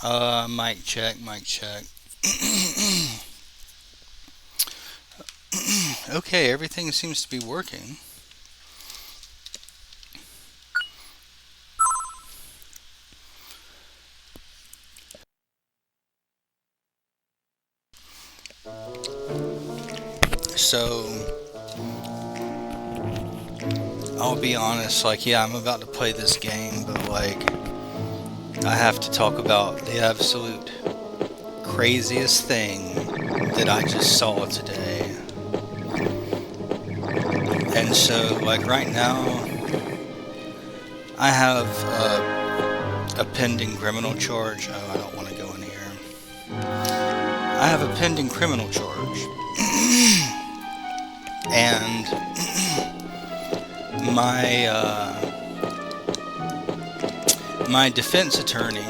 Mic check, mic check. Okay, everything seems to be working. So, I'll be honest, like, yeah, I'm about to play this game, but, like, I have to talk about the absolute craziest thing that I just saw today. And so, like, right now, I have a pending criminal charge. Oh, I don't want to go in here. I have a pending criminal charge. And my defense attorney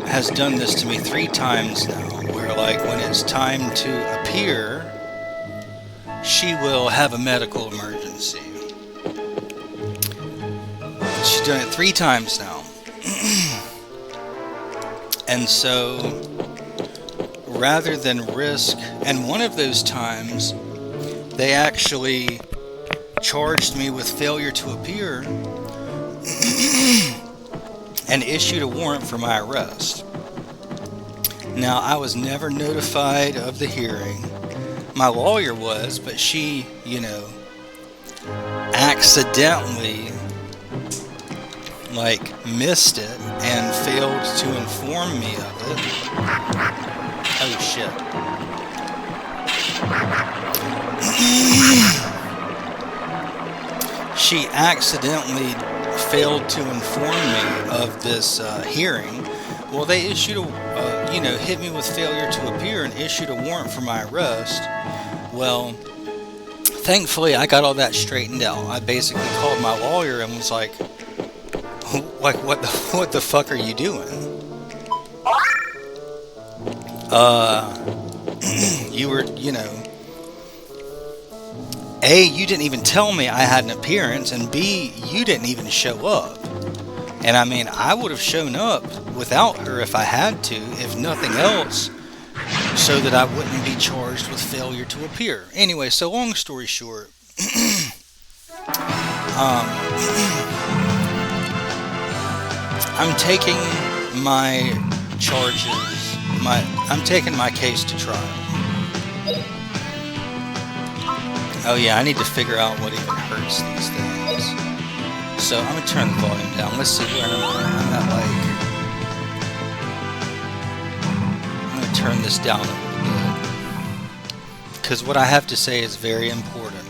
has done this to me 3 times now, where like when it's time to appear, she will have a medical emergency. She's done it 3 times now. And so rather than risk, and one of those times they actually charged me with failure to appear and issued a warrant for my arrest. Now, I was never notified of the hearing. My lawyer was, but she, accidentally, like, missed it and failed to inform me of it. Oh, shit. She accidentally failed to inform me of this hearing. Well, they issued hit me with failure to appear and issued a warrant for my arrest. Well, thankfully, I got all that straightened out. I basically called my lawyer and was like, what the fuck are you doing? You were, A, you didn't even tell me I had an appearance, and B, you didn't even show up. And I mean, I would have shown up without her if I had to, if nothing else, so that I wouldn't be charged with failure to appear. Anyway, so long story short, I'm taking my charges, I'm taking my case to trial. Oh yeah, I need to figure out what even hurts these things. So I'm gonna turn the volume down. Let's see where I'm at. I'm gonna turn this down a little bit because what I have to say is very important.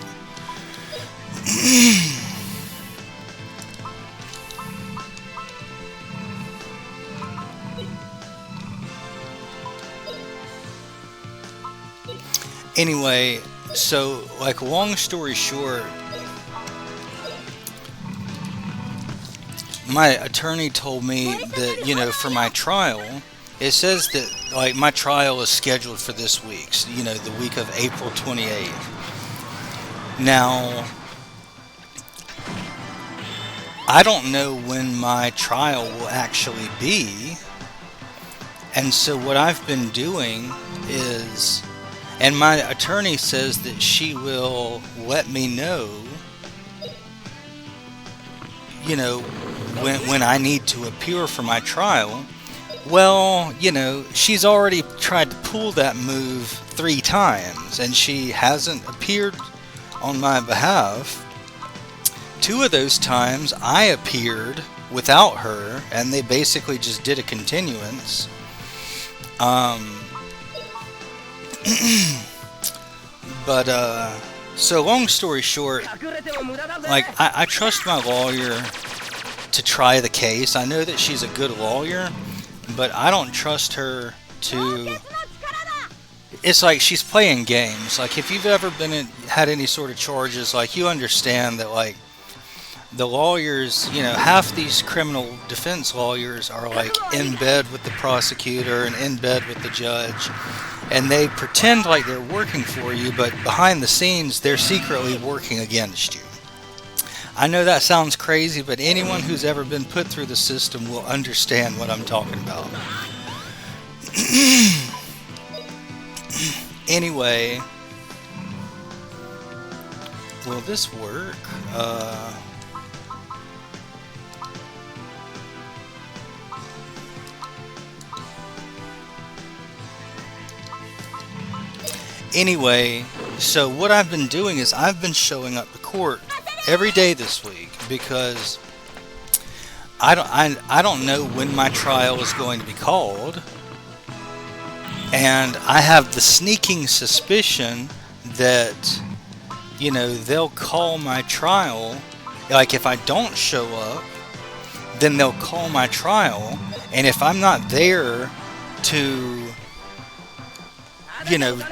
Anyway, so like long story short, my attorney told me that, for my trial, it says that like my trial is scheduled for this week, the week of April 28th. Now, I don't know when my trial will actually be. And so what I've been doing is, and my attorney says that she will let me know, when I need to appear for my trial. Well, she's already tried to pull that move 3 times, and she hasn't appeared on my behalf. 2 of those times I appeared without her, and they basically just did a continuance. But, so long story short, like, I trust my lawyer to try the case. I know that she's a good lawyer, but I don't trust her to... It's like she's playing games. Like, if you've ever had any sort of charges, like, you understand that, like, the lawyers, half these criminal defense lawyers are, like, in bed with the prosecutor and in bed with the judge. And they pretend like they're working for you, but behind the scenes, they're secretly working against you. I know that sounds crazy, but anyone who's ever been put through the system will understand what I'm talking about. Anyway, will this work? Anyway, so what I've been doing is I've been showing up to court every day this week because I don't know when my trial is going to be called, and I have the sneaking suspicion that they'll call my trial. Like if I don't show up, then they'll call my trial, and if I'm not there to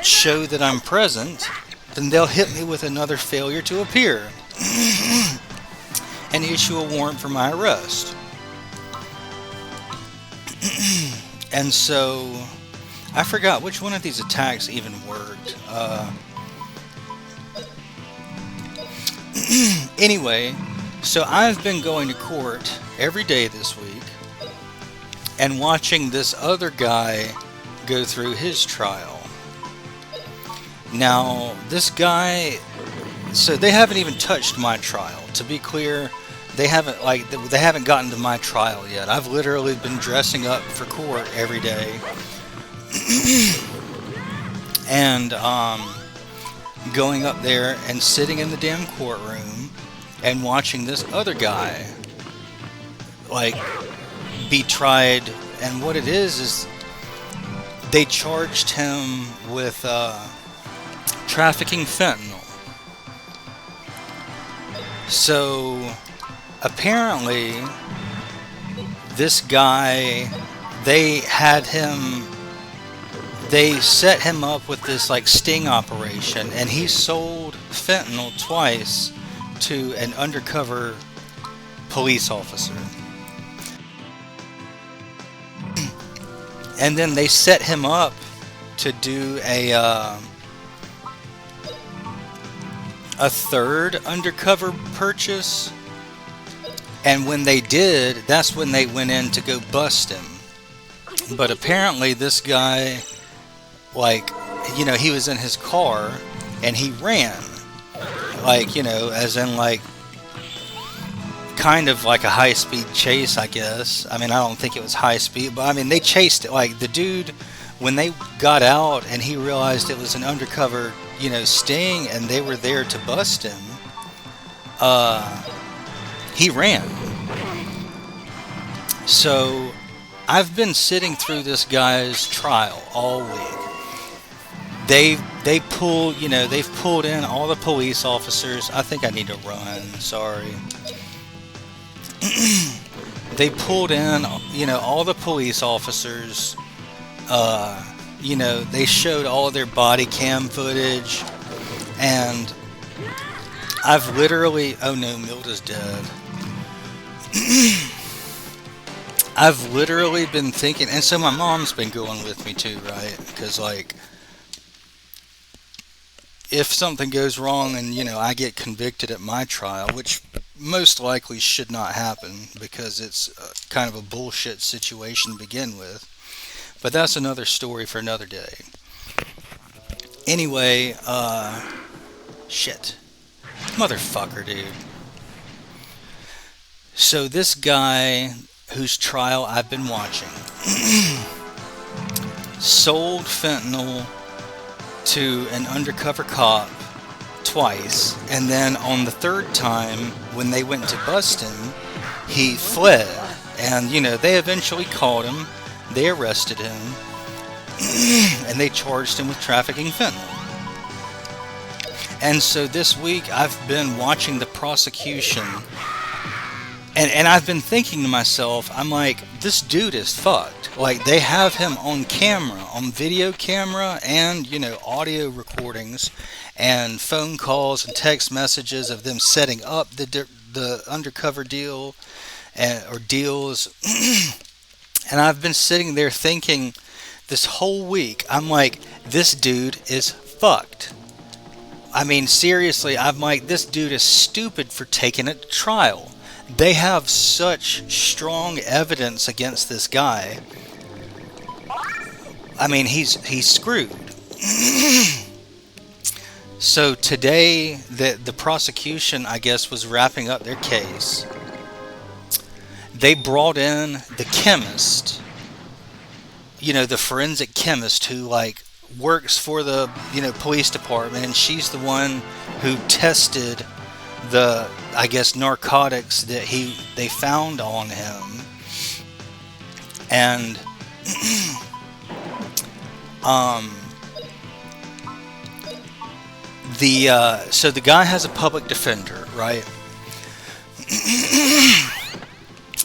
show that I'm present, then they'll hit me with another failure to appear and issue a warrant for my arrest. And so I forgot which one of these attacks even worked. Anyway, so I've been going to court every day this week and watching this other guy go through his trial. Now, this guy, so they haven't even touched my trial. To be clear, they haven't gotten to my trial yet. I've literally been dressing up for court every day. And going up there and sitting in the damn courtroom and watching this other guy be tried. And what it is they charged him with trafficking fentanyl. So apparently this guy, they set him up with this sting operation, and he sold fentanyl twice to an undercover police officer. And then they set him up to do a third undercover purchase, and when they did, that's when they went in to go bust him. But apparently this guy, he was in his car and he ran, as in kind of like a high-speed chase, I guess. I mean, I don't think it was high speed, but I mean, they chased it. The dude, when they got out and he realized it was an undercover sting and they were there to bust him, he ran. So I've been sitting through this guy's trial all week. They've pulled in all the police officers. I think I need to run, sorry. They pulled in all the police officers. They showed all their body cam footage, and I've literally... Oh no, Milda's dead. I've literally been thinking, and so my mom's been going with me too, right? Because if something goes wrong and I get convicted at my trial, which most likely should not happen because it's kind of a bullshit situation to begin with. But that's another story for another day. Anyway, shit. Motherfucker, dude. So this guy whose trial I've been watching sold fentanyl to an undercover cop twice, and then on the third time when they went to bust him, he fled. And they eventually caught him. They arrested him, and they charged him with trafficking fentanyl. And so this week I've been watching the prosecution, and I've been thinking to myself, I'm like, this dude is fucked. They have him on camera, on video camera, and audio recordings and phone calls and text messages of them setting up the undercover deal or deals. And I've been sitting there thinking this whole week, I'm like, this dude is fucked. I mean, seriously, I'm like, this dude is stupid for taking it to trial. They have such strong evidence against this guy. I mean, he's screwed. So today, the prosecution, I guess, was wrapping up their case. They brought in the chemist, the forensic chemist who like works for the police department, and she's the one who tested the, I guess, narcotics that they found on him. And so the guy has a public defender, right?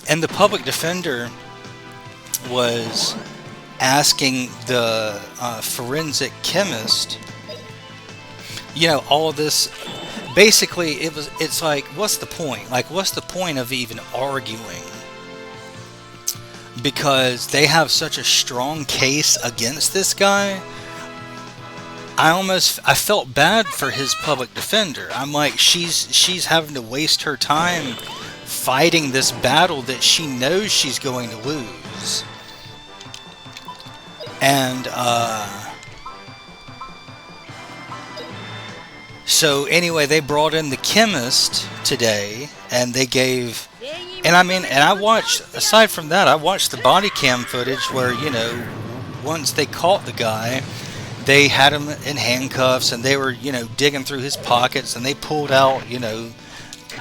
And the public defender was asking the forensic chemist, all of this. Basically, it's like, what's the point? Like, what's the point of even arguing? Because they have such a strong case against this guy. I felt bad for his public defender. I'm like, she's having to waste her time fighting this battle that she knows she's going to lose. And so anyway, they brought in the chemist today, and they gave, and I watched, aside from that, I watched the body cam footage where, once they caught the guy, they had him in handcuffs, and they were, digging through his pockets, and they pulled out,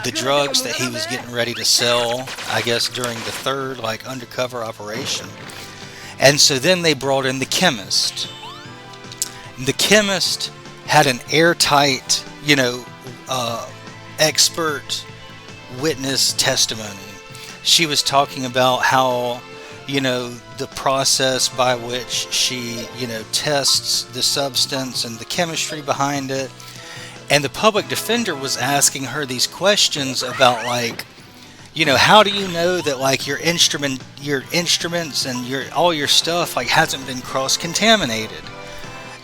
the drugs that he was getting ready to sell, I guess, during the third, undercover operation. And so then they brought in the chemist. The chemist had an airtight, expert witness testimony. She was talking about how, the process by which she, tests the substance and the chemistry behind it. And the public defender was asking her these questions about, how do you know that, your instruments and all your stuff, hasn't been cross-contaminated?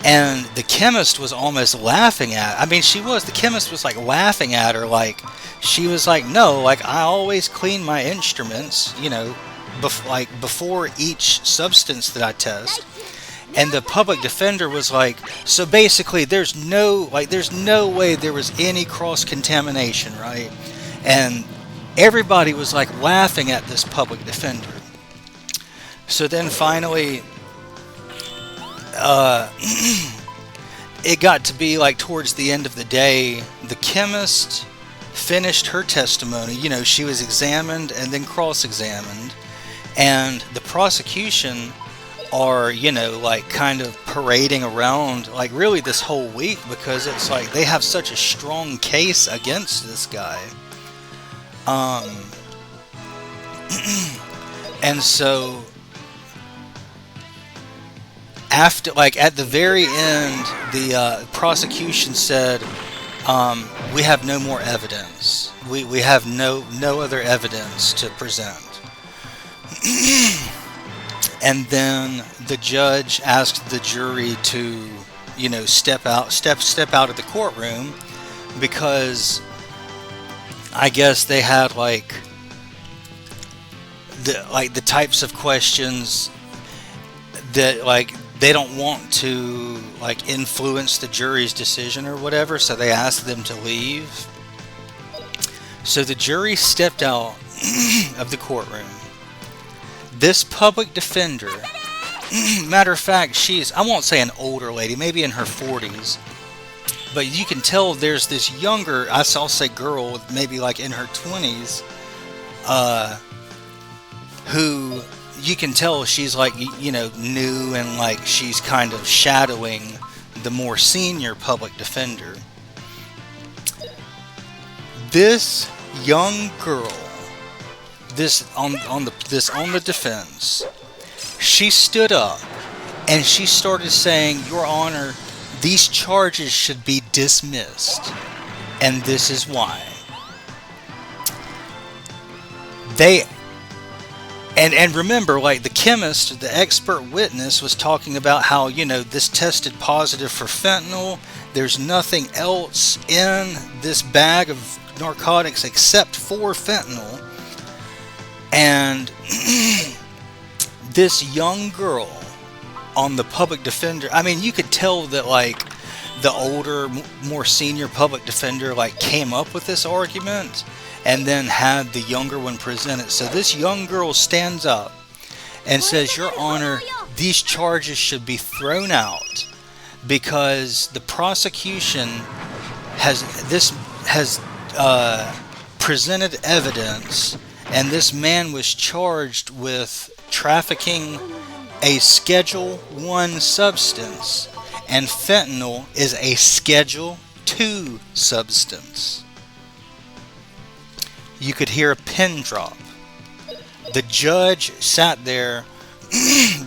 And the chemist was almost laughing at, the chemist was, laughing at her, she was like, no, I always clean my instruments, before each substance that I test. And the public defender was like, so basically there's no way there was any cross-contamination, right? And everybody was laughing at this public defender. So then finally, it got to be towards the end of the day, the chemist finished her testimony. She was examined and then cross-examined, and the prosecution are, kind of parading around, really this whole week, because it's they have such a strong case against this guy. And so after, at the very end, the prosecution said, we have no more evidence. We have no other evidence to present. And then the judge asked the jury to, step out of the courtroom, because I guess they had the types of questions that they don't want to influence the jury's decision or whatever, so they asked them to leave. So the jury stepped out of the courtroom. This public defender, matter of fact, I won't say an older lady, maybe in her 40s, but you can tell there's this younger, I'll say girl, maybe in her 20s, who you can tell she's new, and she's kind of shadowing the more senior public defender. This young girl, this on the defense, she stood up and she started saying, Your Honor, these charges should be dismissed, and this is why. And remember, the chemist, the expert witness, was talking about how, this tested positive for fentanyl, There's nothing else in this bag of narcotics except for fentanyl. And this young girl on the public defender, I mean, you could tell that like the older, more senior public defender like came up with this argument and then had the younger one present it. So this young girl stands up and says, "Your Honor, these charges should be thrown out because the prosecution has presented evidence, and this man was charged with trafficking a Schedule 1 substance, and fentanyl is a Schedule 2 substance." You could hear a pin drop. The judge sat there.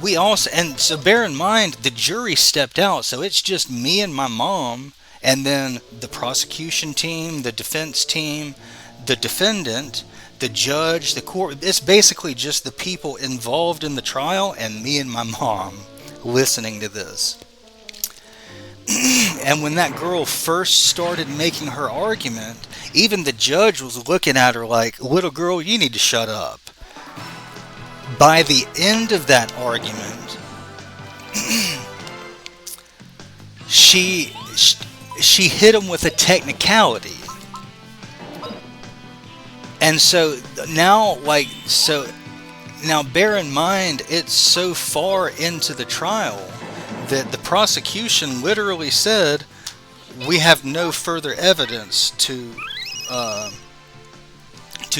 We also, and so bear in mind, the jury stepped out, so it's just me and my mom, and then the prosecution team, the defense team, the defendant, the judge, the court. It's basically just the people involved in the trial and me and my mom listening to this. And when that girl first started making her argument, even the judge was looking at her like, "Little girl, you need to shut up." By the end of that argument, she hit him with a technicality. And so now, now bear in mind, it's so far into the trial that the prosecution literally said, "We have no further evidence to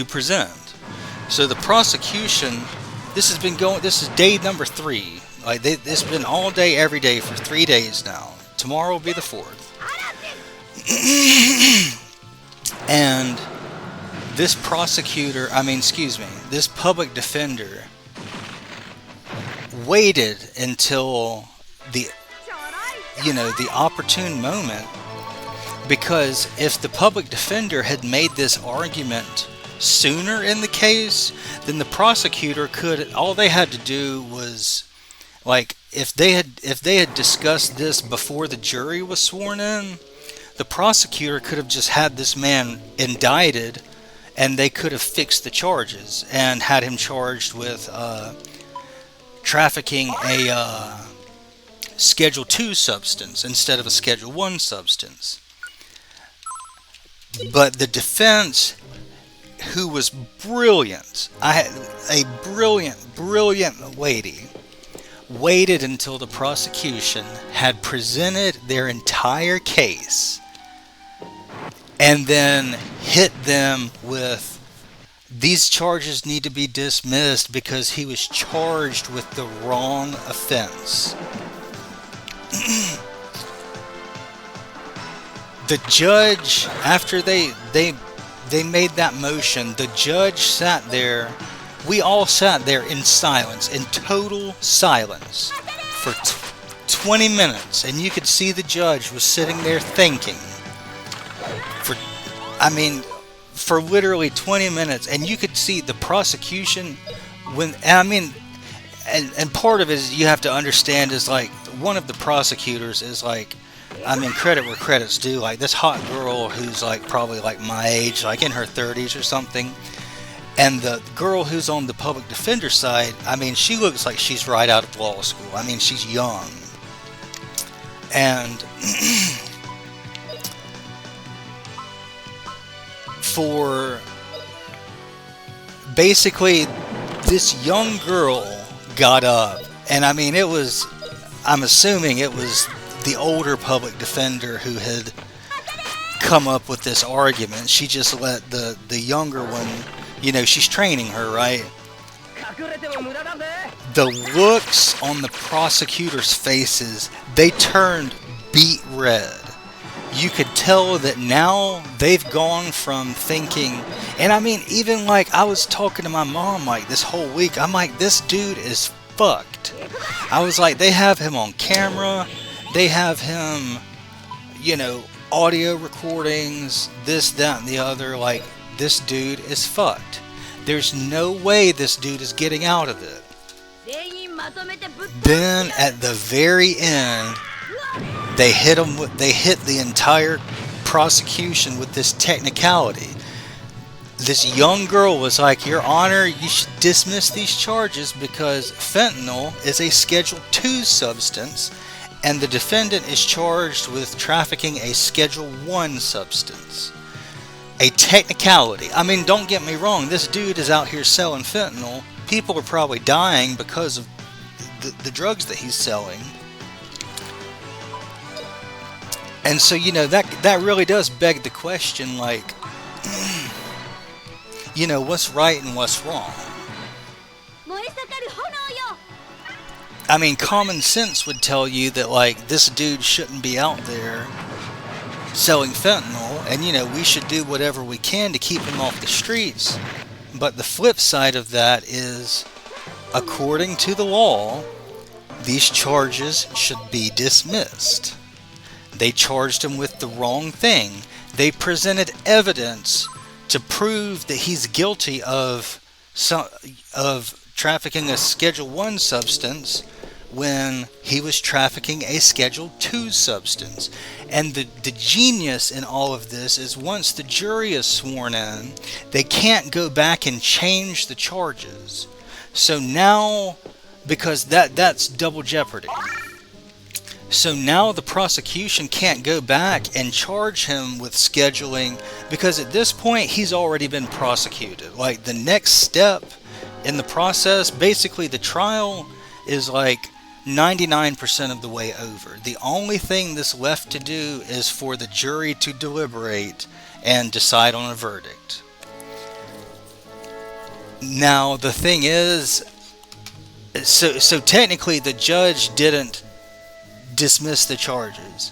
present." So the prosecution, this is day number 3. This has been all day, every day for 3 days now. Tomorrow will be the 4th. And this this public defender waited until the opportune moment, because if the public defender had made this argument sooner in the case, then the prosecutor all they had to do was, like, if they had discussed this before the jury was sworn in, the prosecutor could have just had this man indicted, and they could have fixed the charges and had him charged with trafficking a Schedule 2 substance instead of a Schedule 1 substance. But the defense, who was brilliant, I had a brilliant lady, waited until the prosecution had presented their entire case and then hit them with, "These charges need to be dismissed because he was charged with the wrong offense." The judge, after they made that motion, the judge sat there. We all sat there in silence, in total silence, for 20 minutes, and you could see the judge was sitting there thinking for literally 20 minutes, and you could see the prosecution and part of it is, you have to understand, is like, one of the prosecutors is like, credit where credit's due, like this hot girl who's like probably like my age, like in her 30s or something. And the girl who's on the public defender side, she looks like she's right out of law school. She's young. And for basically, this young girl got up, and I'm assuming it was the older public defender who had come up with this argument. She just let the younger one, she's training her, right? The looks on the prosecutors' faces, they turned beet red. You could tell that now they've gone from thinking, and even like, I was talking to my mom like this whole week, I'm like, this dude is fucked. I was like, they have him on camera, they have him, audio recordings, this, that, and the other, like, this dude is fucked. There's no way this dude is getting out of it. Then at the very end, They hit the entire prosecution with this technicality. This young girl was like, Your Honor, you should dismiss these charges because fentanyl is a Schedule II substance and the defendant is charged with trafficking a Schedule I substance. A technicality. I mean, don't get me wrong, this dude is out here selling fentanyl. People are probably dying because of the drugs that he's selling. And so, that really does beg the question, like, what's right and what's wrong? I mean, common sense would tell you that, like, this dude shouldn't be out there selling fentanyl, and, we should do whatever we can to keep him off the streets. But the flip side of that is, according to the law, these charges should be dismissed. They charged him with the wrong thing. They presented evidence to prove that he's guilty of trafficking a Schedule I substance when he was trafficking a Schedule II substance. And the genius in all of this is once the jury is sworn in, they can't go back and change the charges. So now, because that's double jeopardy. So now the prosecution can't go back and charge him with scheduling, because at this point he's already been prosecuted. Like, the next step in the process, basically the trial is like 99% of the way over. The only thing that's left to do is for the jury to deliberate and decide on a verdict. Now the thing is, so technically the judge didn't dismiss the charges,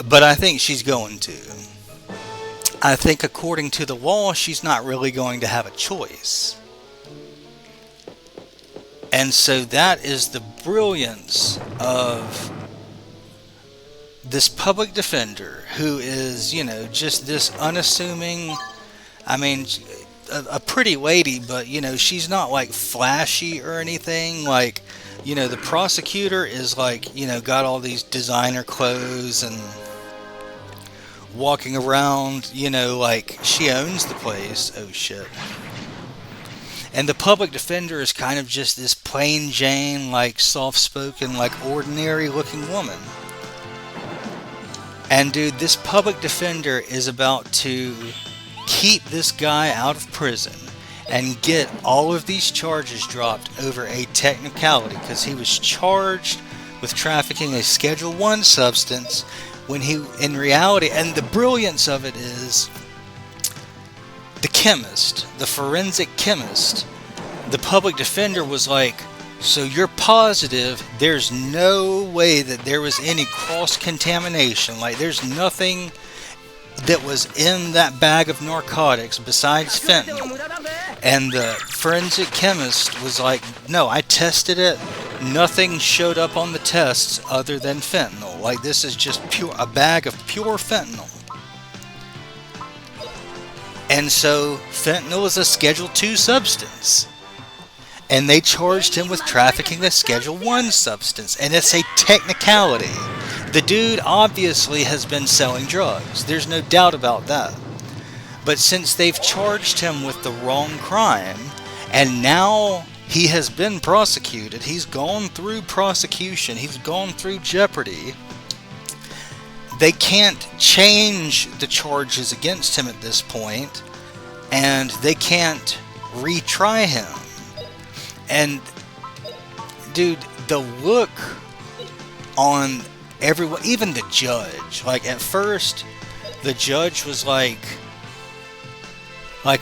but I think she's going to. I think according to the law, she's not really going to have a choice. And so that is the brilliance of this public defender, who is, just this unassuming, I mean, a pretty lady, but, she's not like flashy or anything. Like, the prosecutor is like, got all these designer clothes and walking around, like she owns the place. Oh shit. And the public defender is kind of just this plain Jane, like soft-spoken, like ordinary looking woman. And dude, this public defender is about to keep this guy out of prison and get all of these charges dropped over a technicality, because he was charged with trafficking a Schedule I substance when he, in reality, and the brilliance of it is, the chemist, the forensic chemist, the public defender was like, so you're positive there's no way that there was any cross-contamination, like there's nothing that was in that bag of narcotics besides fentanyl. And the forensic chemist was like, no, I tested it. Nothing showed up on the tests other than fentanyl. Like, this is just a bag of pure fentanyl. And so fentanyl is a Schedule II substance. And they charged him with trafficking a Schedule I substance. And it's a technicality. The dude obviously has been selling drugs. There's no doubt about that. But since they've charged him with the wrong crime, and now he has been prosecuted, he's gone through prosecution, he's gone through jeopardy, they can't change the charges against him at this point, and they can't retry him. And, dude, the look on everyone, even the judge, like, at first, the judge was like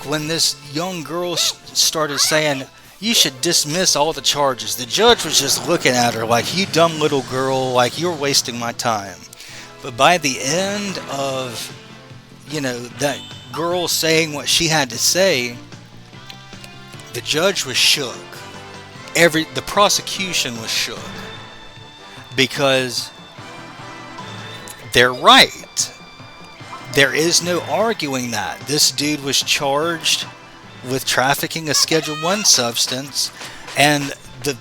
when this young girl started saying, you should dismiss all the charges, the judge was just looking at her like, you dumb little girl, like, you're wasting my time. But by the end of, that girl saying what she had to say, the judge was shook. The prosecution was shook. Because they're right. There is no arguing that. This dude was charged with trafficking a Schedule I substance, and the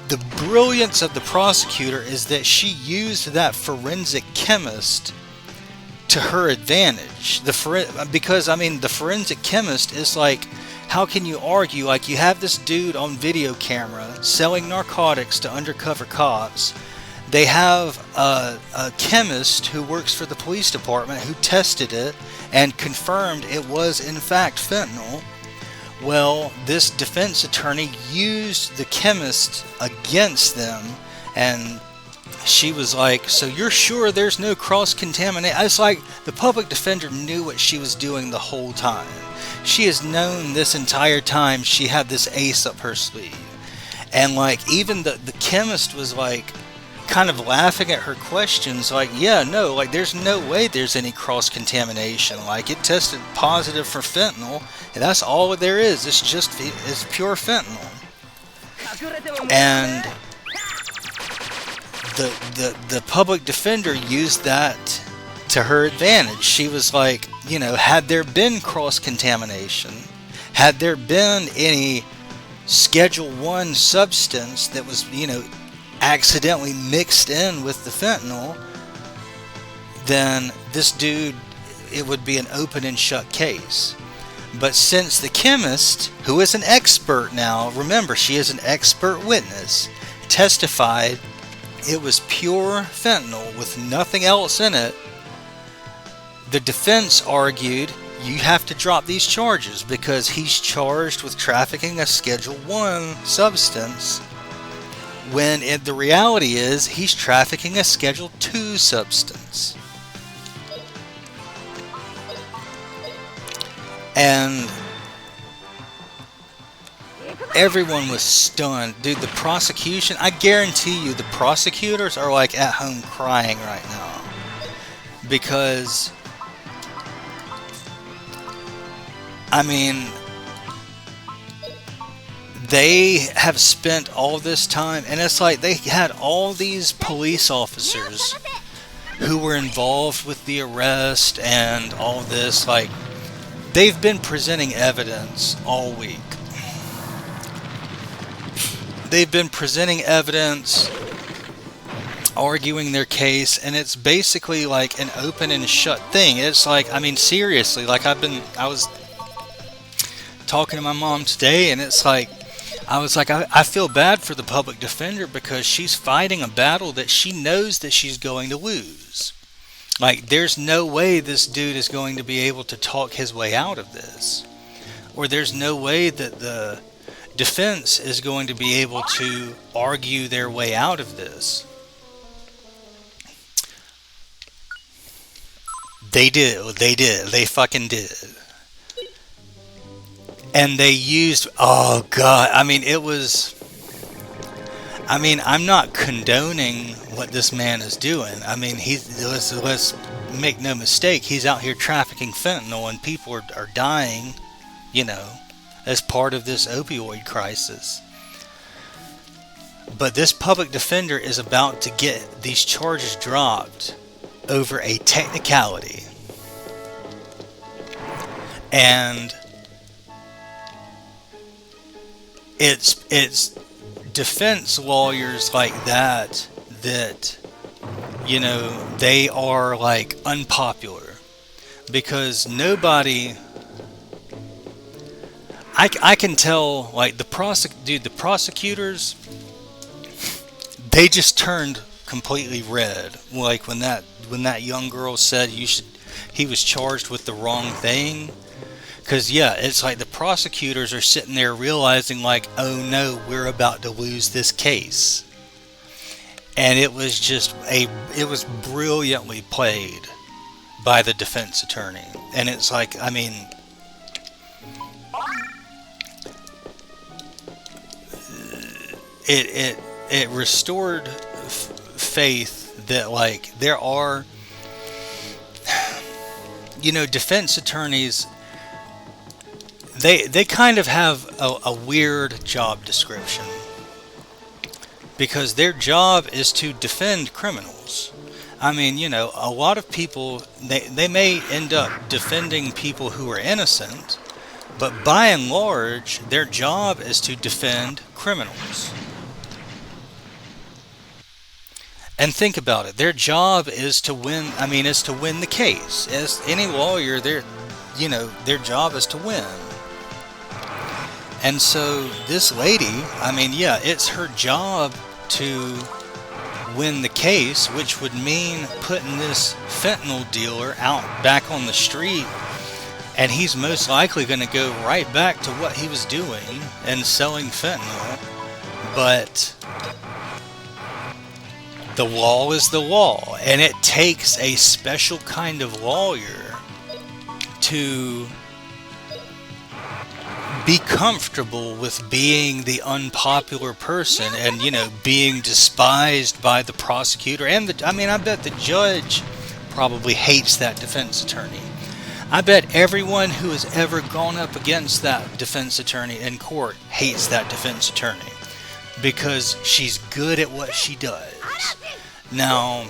the brilliance of the prosecutor is that she used that forensic chemist to her advantage. Because I mean, the forensic chemist is like, how can you argue? Like, you have this dude on video camera selling narcotics to undercover cops. They have a chemist who works for the police department who tested it and confirmed it was in fact fentanyl. Well, this defense attorney used the chemist against them, and she was like, so you're sure there's no cross-contamination? It's like the public defender knew what she was doing the whole time. She has known this entire time she had this ace up her sleeve. And like, even the chemist was like, kind of laughing at her questions, like, yeah, no, like, there's no way there's any cross-contamination. Like, it tested positive for fentanyl, and that's all there is. It's pure fentanyl. And the public defender used that to her advantage. She was like, you know, had there been cross-contamination, had there been any Schedule 1 substance that was, you know, accidentally mixed in with the fentanyl, then this dude, it would be an open and shut case. But since the chemist, who is an expert now, remember, she is an expert witness, testified it was pure fentanyl with nothing else in it, the defense argued, you have to drop these charges because he's charged with trafficking a Schedule 1 substance, when the reality is he's trafficking a Schedule 2 substance. And everyone was stunned. Dude, the prosecution, I guarantee you the prosecutors are like at home crying right now. Because, I mean, they have spent all this time, and it's like they had all these police officers who were involved with the arrest and all this. Like, they've been presenting evidence all week. They've been presenting evidence, arguing their case, and it's basically like an open and shut thing. It's like, I mean, seriously, like I was talking to my mom today, and it's like, I was like, I feel bad for the public defender because she's fighting a battle that she knows that she's going to lose. Like, there's no way this dude is going to be able to talk his way out of this. Or there's no way that the defense is going to be able to argue their way out of this. They did. They fucking did. And they used, oh God, I mean, I'm not condoning what this man is doing. I mean, let's make no mistake, he's out here trafficking fentanyl and people are dying, you know, as part of this opioid crisis. But this public defender is about to get these charges dropped over a technicality. And it's defense lawyers like that, you know, they are like unpopular because nobody, I can tell, like the prosecutors, they just turned completely red. Like when that young girl said he was charged with the wrong thing. Because, yeah, it's like the prosecutors are sitting there realizing, like, oh no, we're about to lose this case. And it was it was brilliantly played by the defense attorney. And it's like, I mean, it restored faith that, like, there are, you know, defense attorneys. They kind of have a weird job description because their job is to defend criminals. I mean, you know, a lot of people, they may end up defending people who are innocent, but by and large, their job is to defend criminals. And think about it. Their job is to win. I mean, is to win the case. As any lawyer, their job is to win. And so this lady, I mean, yeah, it's her job to win the case, which would mean putting this fentanyl dealer out back on the street, and he's most likely going to go right back to what he was doing and selling fentanyl. But the law is the law, and it takes a special kind of lawyer to be comfortable with being the unpopular person and, being despised by the prosecutor. And I bet the judge probably hates that defense attorney. I bet everyone who has ever gone up against that defense attorney in court hates that defense attorney because she's good at what she does. Now,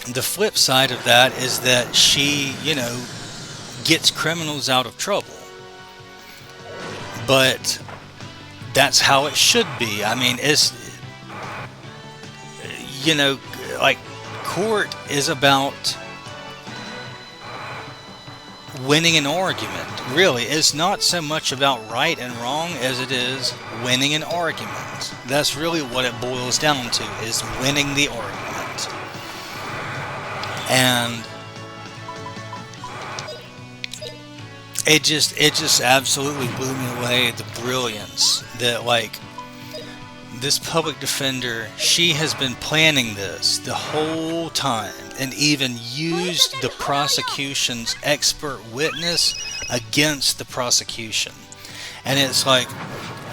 the flip side of that is that she, gets criminals out of trouble. But that's how it should be. I mean, it's, like, court is about winning an argument. Really, it's not so much about right and wrong as it is winning an argument. That's really what it boils down to, is winning the argument. And it just absolutely blew me away, the brilliance that, like, this public defender, she has been planning this the whole time and even used the prosecution's expert witness against the prosecution. And it's like,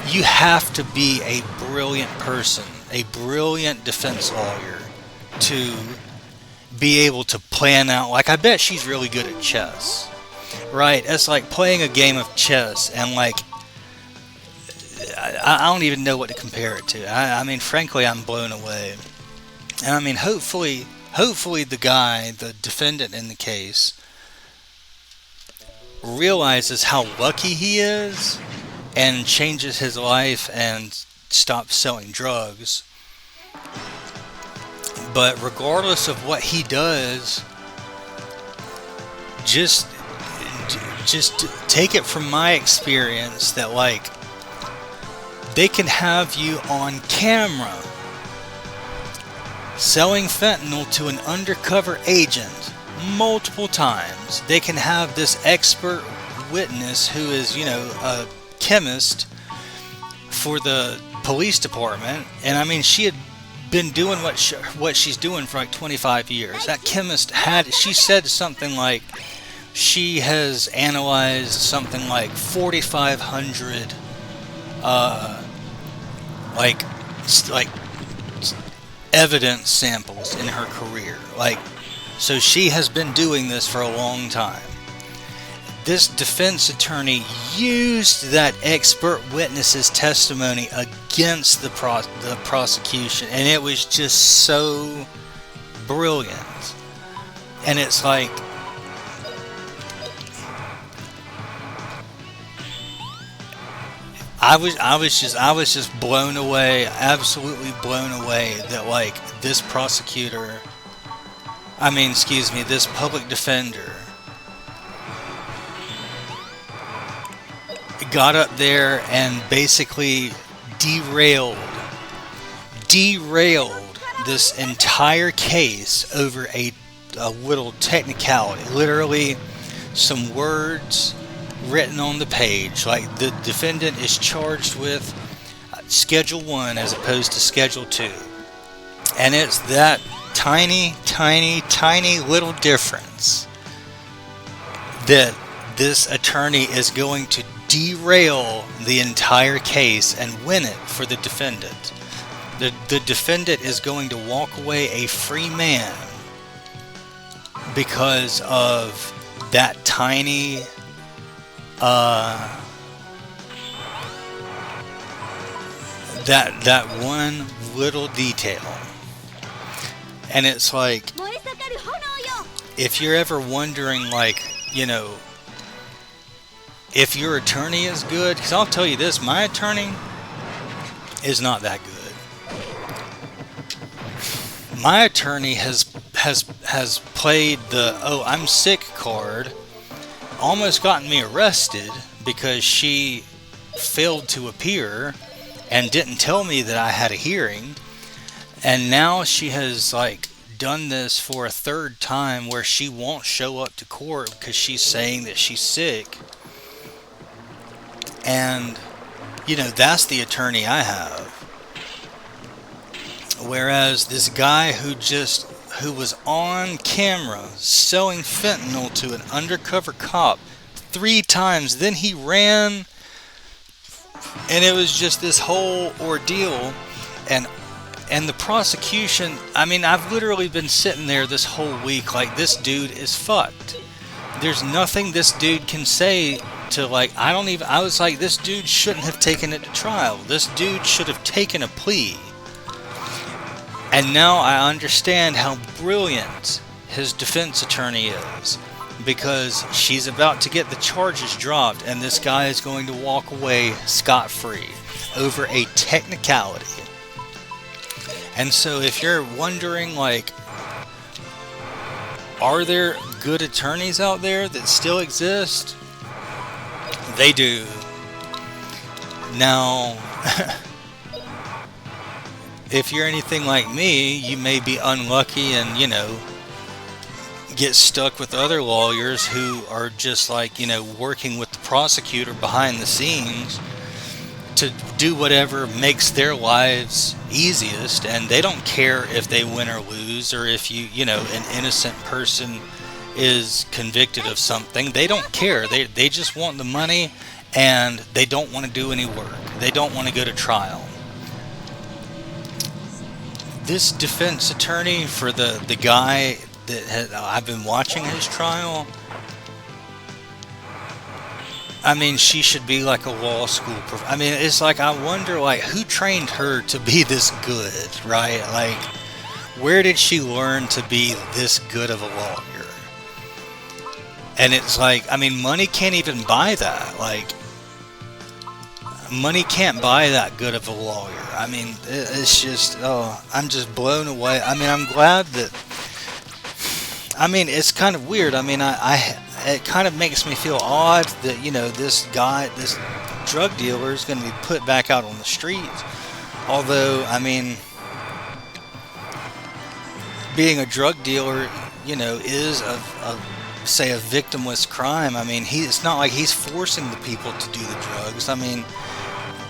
you have to be a brilliant person, a brilliant defense lawyer, to be able to plan out. Like, I bet she's really good at chess. Right, it's like playing a game of chess, and like, I don't even know what to compare it to. I mean, frankly, I'm blown away. And I mean, hopefully the defendant in the case realizes how lucky he is and changes his life and stops selling drugs. But regardless of what he does, just take it from my experience that, like, they can have you on camera selling fentanyl to an undercover agent multiple times. They can have this expert witness who is, a chemist for the police department. And I mean, she had been doing what she's doing for like 25 years. That chemist she said something like, she has analyzed something like 4,500 like evidence samples in her career. Like, so she has been doing this for a long time. This defense attorney used that expert witness's testimony against the prosecution, and it was just so brilliant. And it's like, I was just blown away, absolutely blown away that, like, this this public defender got up there and basically derailed this entire case over a little technicality. Literally, some words written on the page. Like, the defendant is charged with Schedule 1 as opposed to Schedule 2. And it's that tiny little difference that this attorney is going to derail the entire case and win it for the defendant. The defendant is going to walk away a free man because of that tiny that one little detail. And it's like, if you're ever wondering, like, if your attorney is good, because I'll tell you this, my attorney is not that good. My attorney has played the "oh, I'm sick" card, almost gotten me arrested because she failed to appear and didn't tell me that I had a hearing. And now she has like done this for a third time where she won't show up to court because she's saying that she's sick. And that's the attorney I have. Whereas this guy who was on camera selling fentanyl to an undercover cop 3 times, then he ran, and it was just this whole ordeal. And the prosecution, I mean, I've literally been sitting there this whole week like, this dude is fucked. There's nothing this dude can say to, like, I was like, this dude shouldn't have taken it to trial. This dude should have taken a plea. And now I understand how brilliant his defense attorney is, because she's about to get the charges dropped and this guy is going to walk away scot-free over a technicality. And so if you're wondering, like, are there good attorneys out there that still exist? They do. Now, if you're anything like me, you may be unlucky and, get stuck with other lawyers who are just like, working with the prosecutor behind the scenes to do whatever makes their lives easiest, and they don't care if they win or lose, or if an innocent person is convicted of something. They don't care. They just want the money, and they don't want to do any work. They don't want to go to trial. This defense attorney for the guy that I've been watching his trial, I mean, she should be like a law school I mean, it's like, I wonder, like, who trained her to be this good, right? Like, where did she learn to be this good of a lawyer? And it's like, I mean, money can't even buy that. Like, money can't buy that good of a lawyer. I mean, it's just, I'm just blown away. I mean, I'm glad that, I mean, it's kind of weird. I mean, it kind of makes me feel odd that, this guy, this drug dealer is going to be put back out on the streets. Although, I mean, being a drug dealer, is say a victimless crime. I mean, it's not like he's forcing the people to do the drugs. I mean,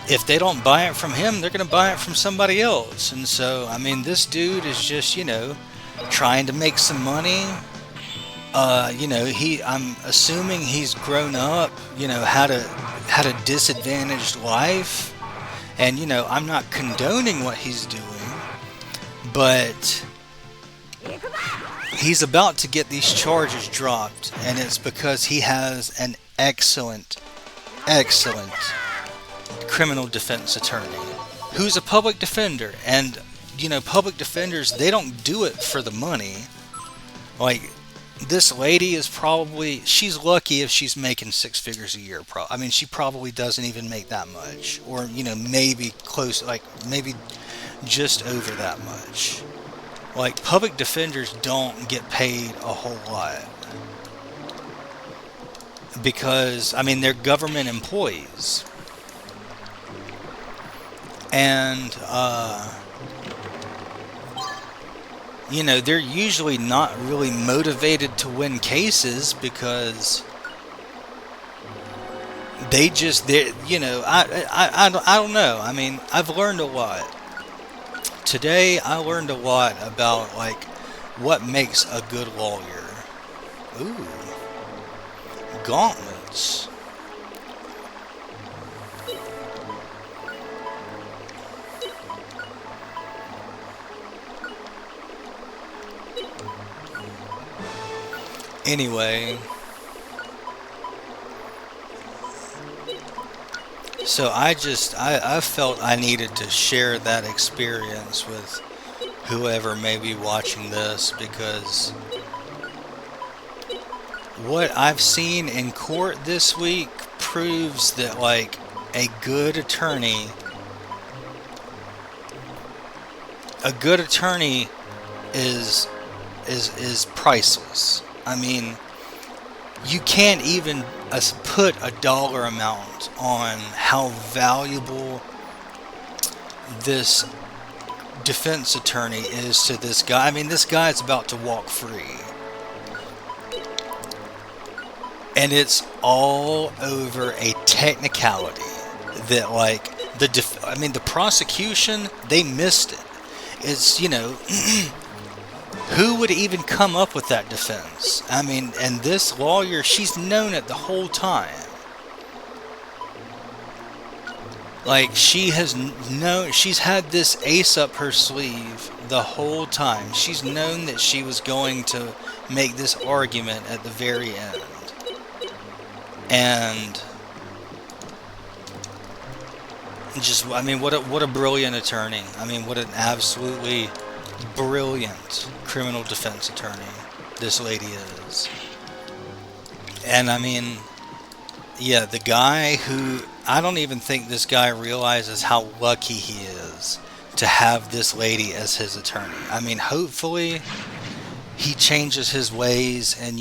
if they don't buy it from him, they're going to buy it from somebody else. And so, I mean, this dude is just, trying to make some money. I'm assuming he's grown up, had a disadvantaged life. And, I'm not condoning what he's doing, but he's about to get these charges dropped, and it's because he has an excellent criminal defense attorney who's a public defender. And public defenders, they don't do it for the money. Like, this lady is she's lucky if she's making 6 figures a year. I mean, she probably doesn't even make that much, or maybe close, like maybe just over that much. Like, public defenders don't get paid a whole lot because, I mean, they're government employees. And, they're usually not really motivated to win cases because I don't know. I mean, I've learned a lot. Today, I learned a lot about, like, what makes a good lawyer. Ooh. Gauntlets. Anyway, so I felt I needed to share that experience with whoever may be watching this, because what I've seen in court this week proves that, like, a good attorney is is priceless. I mean, you can't even put a dollar amount on how valuable this defense attorney is to this guy. I mean, this guy's about to walk free. And it's all over a technicality that, like, the prosecution, they missed it. It's, who would even come up with that defense? I mean, and this lawyer, she's known it the whole time. Like, she's had this ace up her sleeve the whole time. She's known that she was going to make this argument at the very end. And just, I mean, what a brilliant attorney. I mean, what an absolutely brilliant criminal defense attorney this lady is. And I mean, yeah, the guy who, I don't even think this guy realizes how lucky he is to have this lady as his attorney. I mean, hopefully he changes his ways and,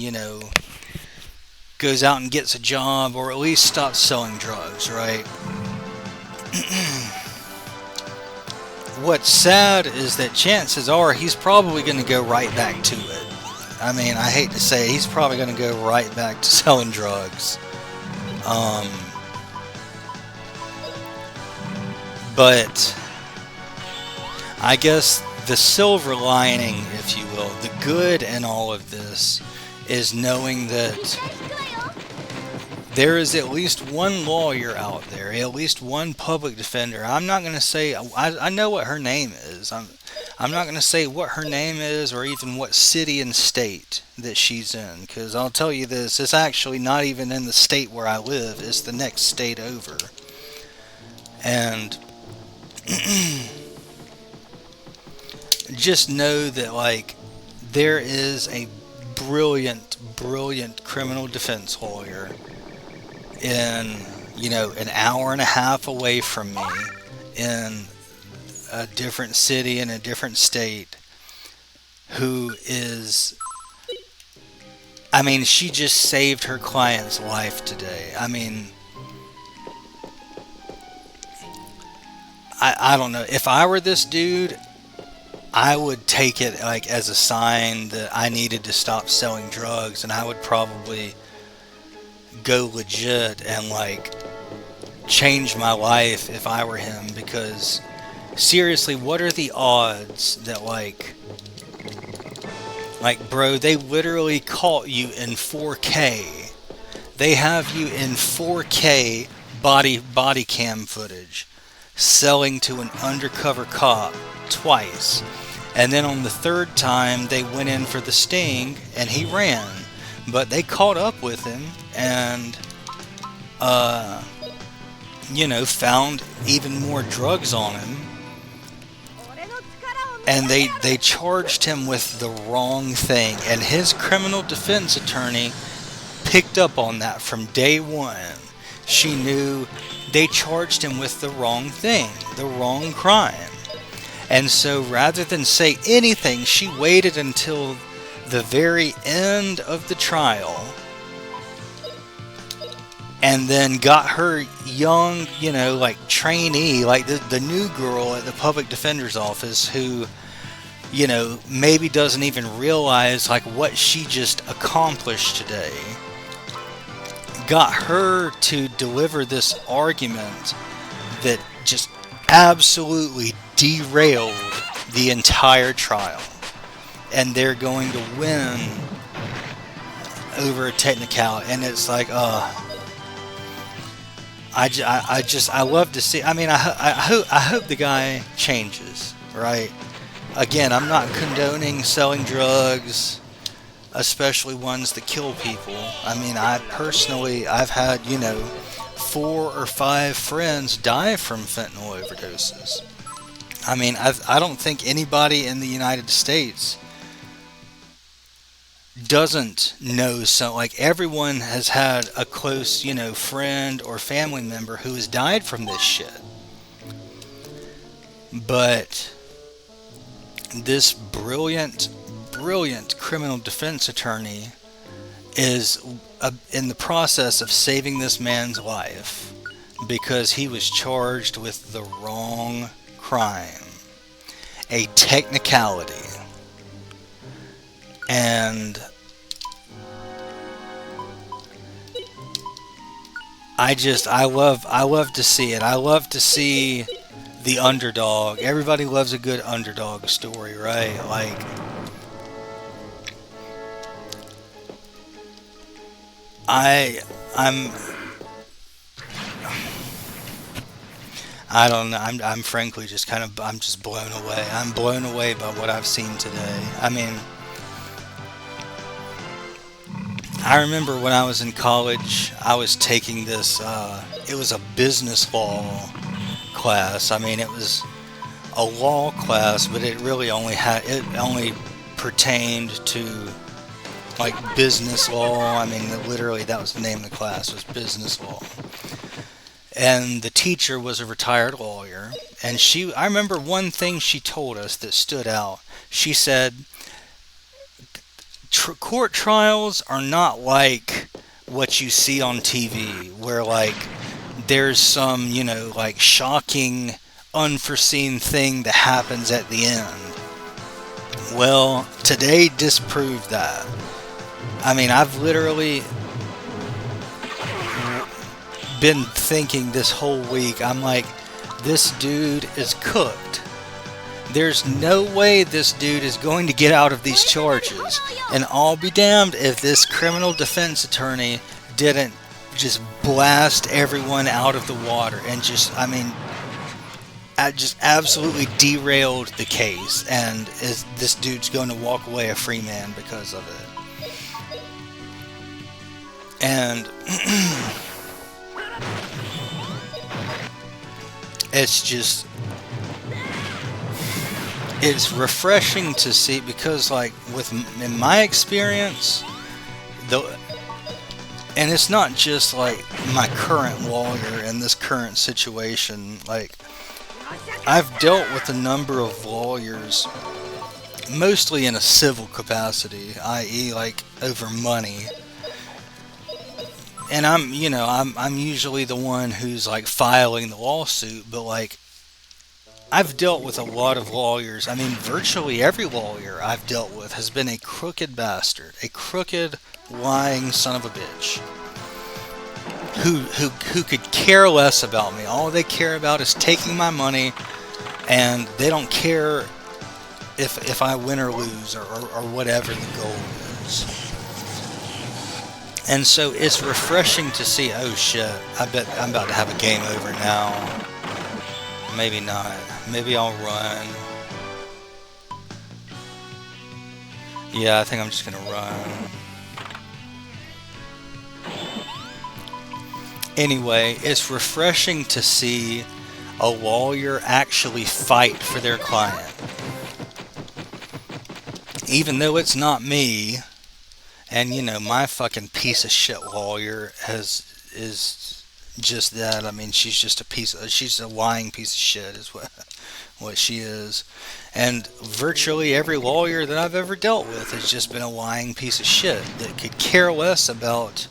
goes out and gets a job, or at least stops selling drugs, right? What's sad is that chances are he's probably going to go right back to it. I mean, I hate to say it, he's probably going to go right back to selling drugs. But I guess the silver lining, if you will, the good in all of this is knowing that there is at least one lawyer out there, at least one public defender. I'm not going to say, I know what her name is. I'm not going to say what her name is or even what city and state that she's in, because I'll tell you this, it's actually not even in the state where I live, it's the next state over. And just know that, like, there is a brilliant criminal defense lawyer in, an hour and a half away from me in a different city in a different state who is, I mean, she just saved her client's life today. I mean, I don't know. If I were this dude, I would take it like as a sign that I needed to stop selling drugs, and I would probably go legit and like change my life if I were him, because seriously, what are the odds that like bro, they literally caught you in 4K. They have you in 4K body cam footage selling to an undercover cop twice. And then on the third time they went in for the sting and he ran. But they caught up with him and found even more drugs on him. And they charged him with the wrong thing. And his criminal defense attorney picked up on that from day one. She knew they charged him with the wrong thing, the wrong crime. And so rather than say anything, she waited until the very end of the trial and then got her young, trainee, like the new girl at the public defender's office who, maybe doesn't even realize like what she just accomplished today. Got her to deliver this argument that just absolutely derailed the entire trial. And they're going to win over a technicality. And it's like, I love to see. I mean, I hope the guy changes, right? Again, I'm not condoning selling drugs, especially ones that kill people. I mean, I've had, 4 or 5 friends die from fentanyl overdoses. I mean, I don't think anybody in the United States doesn't know. So, like, everyone has had a close, friend or family member who has died from this shit. But this brilliant, brilliant criminal defense attorney is in the process of saving this man's life because he was charged with the wrong crime, a technicality. And I love to see it. I love to see the underdog. Everybody loves a good underdog story, right? Like, I I'm I don't know. I'm frankly just I'm just blown away. I'm blown away by what I've seen today. I mean, I remember when I was in college, I was taking this. It was a business law class. I mean, it was a law class, but it only pertained to like business law. I mean, literally, that was the name of the class, was business law. And the teacher was a retired lawyer, and I remember one thing she told us that stood out. She said, court trials are not like what you see on TV, where like there's some, like shocking, unforeseen thing that happens at the end. Well, today disproved that. I mean, I've literally been thinking this whole week, I'm like, this dude is cooked. There's no way this dude is going to get out of these charges. And I'll be damned if this criminal defense attorney didn't just blast everyone out of the water and just absolutely derailed the case. And this dude's going to walk away a free man because of it. And it's it's refreshing to see because like in my experience, and it's not just like my current lawyer in this current situation, like I've dealt with a number of lawyers mostly in a civil capacity, i.e. like over money. And I'm usually the one who's like filing the lawsuit, but like I've dealt with a lot of lawyers. I mean, virtually every lawyer I've dealt with has been a crooked bastard, a crooked, lying son of a bitch, who could care less about me. All they care about is taking my money, and they don't care if I win or lose or whatever the goal is. And so it's refreshing to see, oh shit, I bet I'm about to have a game over now. Maybe not. Maybe I'll run. Yeah, I think I'm just gonna run. Anyway, it's refreshing to see a lawyer actually fight for their client. Even though it's not me, and my fucking piece of shit lawyer is just that. I mean, she's a lying piece of shit is what she is. And virtually every lawyer that I've ever dealt with has just been a lying piece of shit that could care less about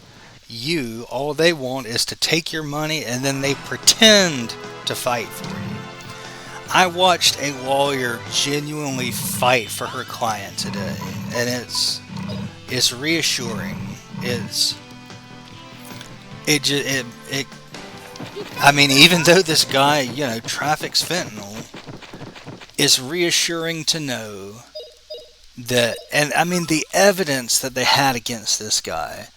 you. All they want is to take your money, and then they pretend to fight for you. I watched a lawyer genuinely fight for her client today, and it's reassuring. I mean, even though this guy, traffics fentanyl, it's reassuring to know that, and I mean, the evidence that they had against this guy,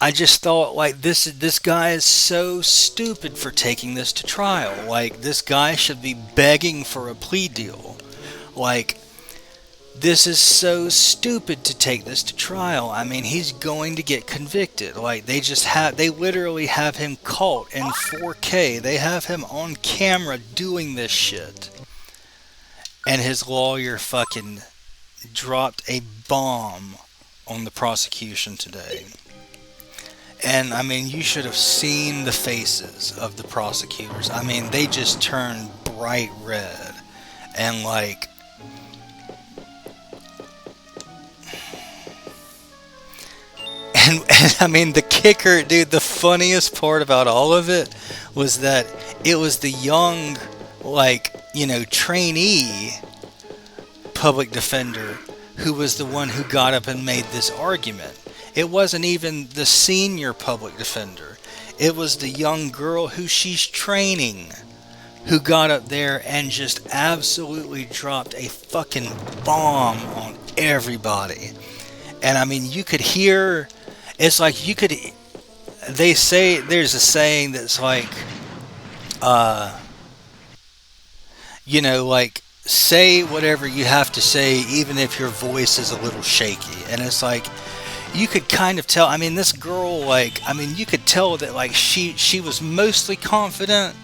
I just thought, like, this guy is so stupid for taking this to trial. Like, this guy should be begging for a plea deal. Like, this is so stupid to take this to trial. I mean, he's going to get convicted. Like, they literally have him caught in 4K. They have him on camera doing this shit. And his lawyer fucking dropped a bomb on the prosecution today. And, I mean, you should have seen the faces of the prosecutors. I mean, they just turned bright red. And like, and I mean, the kicker, dude, the funniest part about all of it was that it was the young, like, trainee public defender who was the one who got up and made this argument. It wasn't even the senior public defender. It was the young girl who she's training who got up there and just absolutely dropped a fucking bomb on everybody. And I mean, you could hear, it's like you could, they say, there's a saying that's like, like, say whatever you have to say, even if your voice is a little shaky. And it's like, you could kind of tell, I mean, this girl, like, I mean, you could tell that, like, she was mostly confident,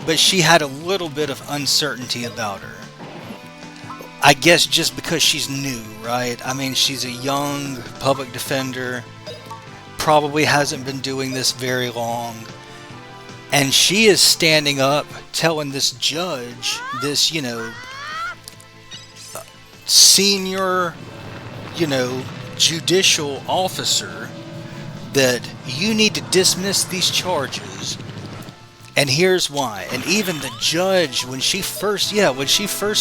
but she had a little bit of uncertainty about her. I guess just because she's new, right? I mean, she's a young public defender, probably hasn't been doing this very long, and she is standing up telling this judge, this, senior, judicial officer, that you need to dismiss these charges. And here's why. And even the judge, when she first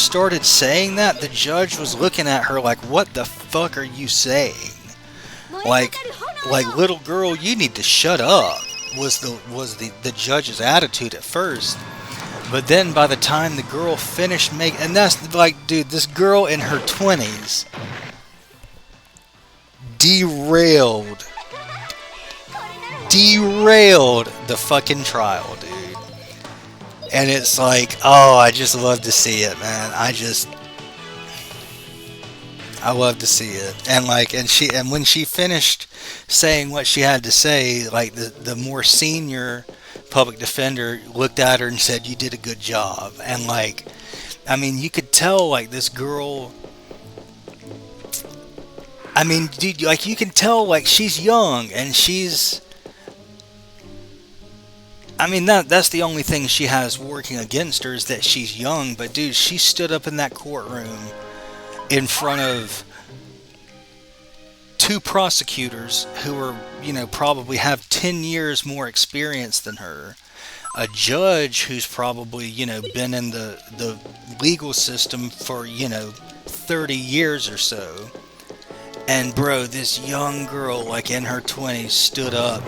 started saying that, the judge was looking at her like, what the fuck are you saying? Like little girl, you need to shut up, was the judge's attitude at first. But then by the time the girl finished making, and that's like, dude, this girl in her 20s derailed the fucking trial, dude. And it's like, oh, I just love to see it, man. I love to see it. And like, and when she finished saying what she had to say, like, the more senior public defender looked at her and said, you did a good job. And like, I mean, you could tell, like, this girl, I mean, dude, like, you can tell, like, she's young, and she's, I mean, that's the only thing she has working against her, is that she's young. But dude, she stood up in that courtroom in front of two prosecutors who are, probably have 10 years more experience than her, a judge who's probably, been in the legal system for, 30 years or so. And bro, this young girl, like in her 20s, stood up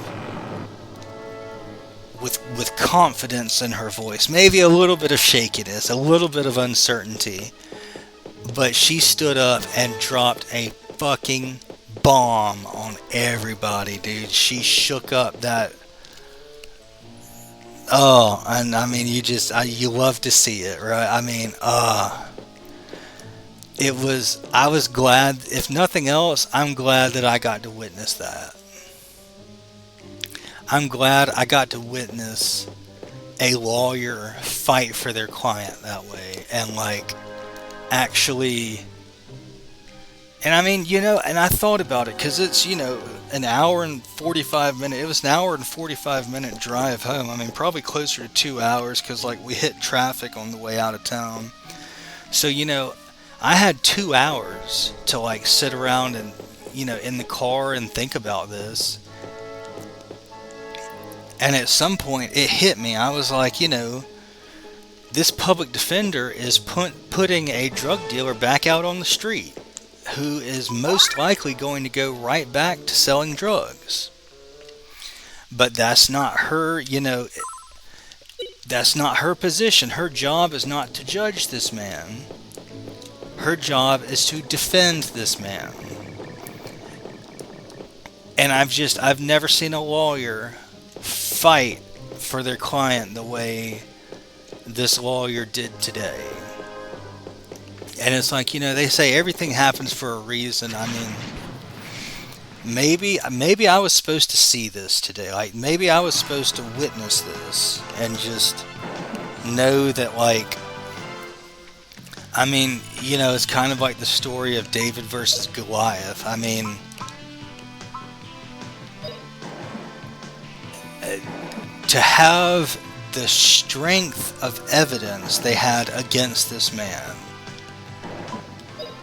with confidence in her voice, maybe a little bit of shakiness, a little bit of uncertainty, but she stood up and dropped a fucking bomb on everybody, dude. She shook up that, oh, and I mean, you love to see it, right? I mean, I was glad, if nothing else, I'm glad that I got to witness that. I'm glad I got to witness a lawyer fight for their client that way, and like, actually, and I mean, and I thought about it, because it's, an hour and 45 minute, it was an hour and 45 minute drive home. I mean, probably closer to 2 hours, because like, we hit traffic on the way out of town. So, I had 2 hours to like sit around and, in the car and think about this. And at some point, it hit me. I was like, this public defender is putting a drug dealer back out on the street, who is most likely going to go right back to selling drugs. But that's not her, that's not her position. Her job is not to judge this man. Her job is to defend this man. And I've never seen a lawyer fight for their client the way this lawyer did today. And it's like, they say everything happens for a reason. I mean, maybe I was supposed to see this today. Like, maybe I was supposed to witness this and just know that, like, I mean, it's kind of like the story of David versus Goliath. I mean, to have the strength of evidence they had against this man,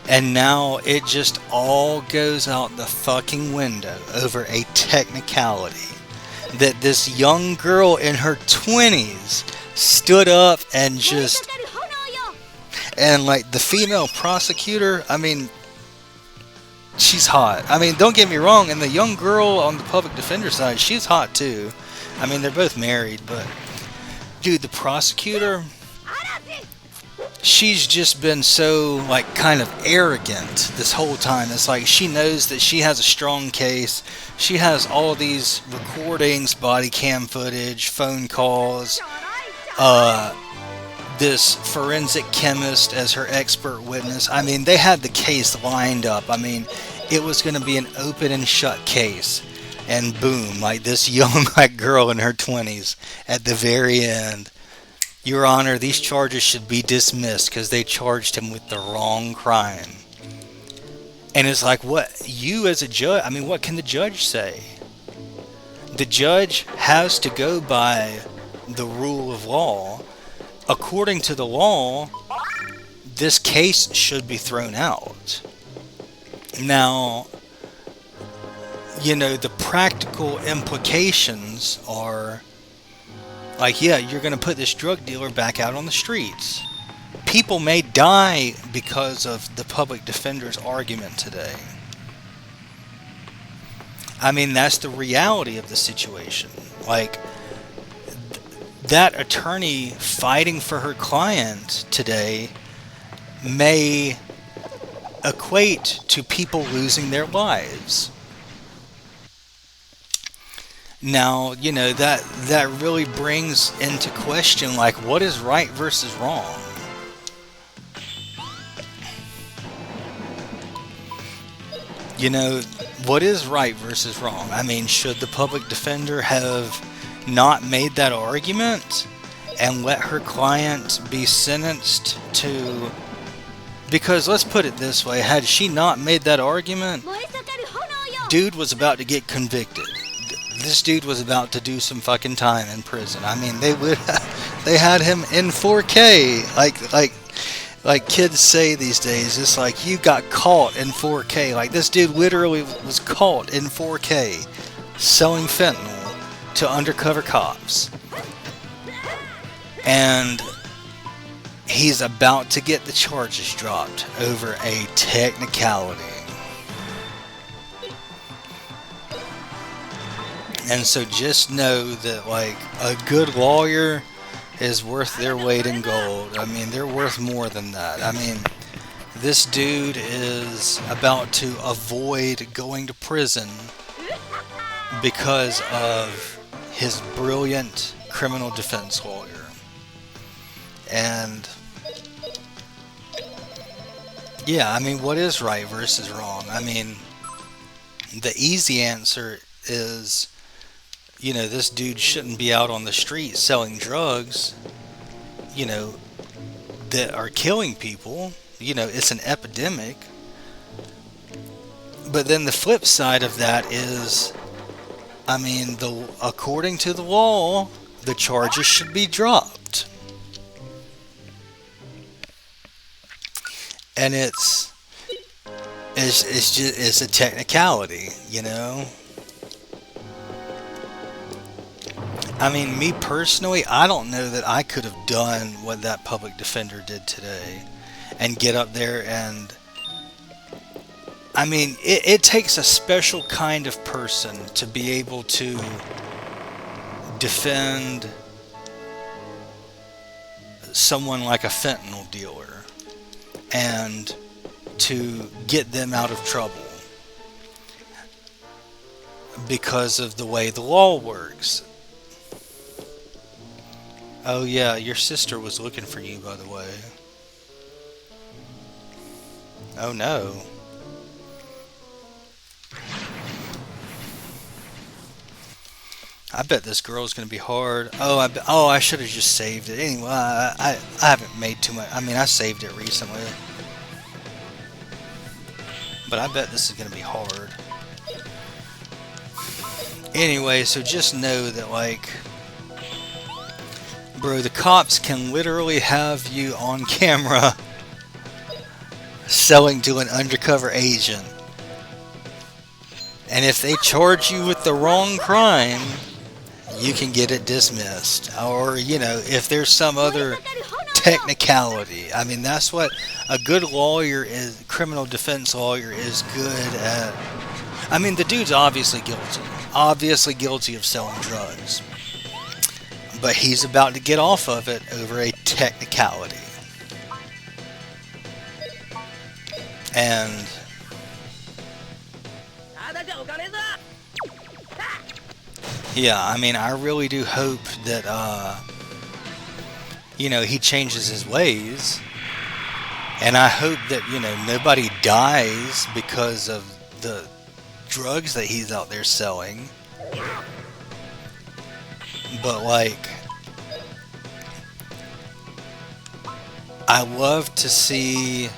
And now it just all goes out the fucking window over a technicality that this young girl in her 20s stood up and just. And like the female prosecutor, I mean, she's hot. I mean, don't get me wrong, and the young girl on the public defender side, she's hot too. I mean, they're both married, but dude, the prosecutor, she's just been so like kind of arrogant this whole time. It's like she knows that she has a strong case. She has all these recordings, body cam footage, phone calls, this forensic chemist as her expert witness. I mean, they had the case lined up. I mean, it was going to be an open and shut case. And boom, like this young like girl in her 20s at the very end. Your Honor, these charges should be dismissed because they charged him with the wrong crime. And it's like, what? You as a judge, I mean, what can the judge say? The judge has to go by the rule of law. According to the law, this case should be thrown out. Now, you know, the practical implications are like, yeah, you're going to put this drug dealer back out on the streets. People may die because of the public defender's argument today. I mean, that's the reality of the situation. Like, that attorney fighting for her client today may equate to people losing their lives. Now, you know, that really brings into question, like, what is right versus wrong? You know, what is right versus wrong? I mean, should the public defender have not made that argument and let her client be sentenced to... Because let's put it this way, had she not made that argument, dude was about to get convicted. This dude was about to do some fucking time in prison. I mean, they had him in 4K, like kids say these days. It's like, you got caught in 4K. Like, this dude literally was caught in 4K selling fentanyl to undercover cops. And he's about to get the charges dropped over a technicality. And so just know that, like, a good lawyer is worth their weight in gold. I mean, they're worth more than that. I mean, this dude is about to avoid going to prison because of his brilliant criminal defense lawyer. And yeah, I mean, what is right versus wrong? I mean, the easy answer is, you know, this dude shouldn't be out on the street selling drugs, you know, that are killing people. You know, it's an epidemic. But then the flip side of that is, I mean, according to the law, the charges should be dropped. And it's a technicality, you know. I mean, me personally, I don't know that I could have done what that public defender did today and get up there and... I mean, it takes a special kind of person to be able to defend someone like a fentanyl dealer and to get them out of trouble because of the way the law works. Oh yeah, your sister was looking for you, by the way. Oh no. I bet this girl's gonna be hard. I should have just saved it. Anyway, I haven't made too much. I mean, I saved it recently, but I bet this is gonna be hard. Anyway, so just know that, like, bro, the cops can literally have you on camera selling to an undercover agent. And if they charge you with the wrong crime, you can get it dismissed. Or, if there's some other technicality. I mean, that's what a good lawyer is, criminal defense lawyer is good at. I mean, the dude's obviously guilty. Obviously guilty of selling drugs. But he's about to get off of it over a technicality. And yeah, I mean, I really do hope that, he changes his ways. And I hope that, nobody dies because of the drugs that he's out there selling. But, I love to see...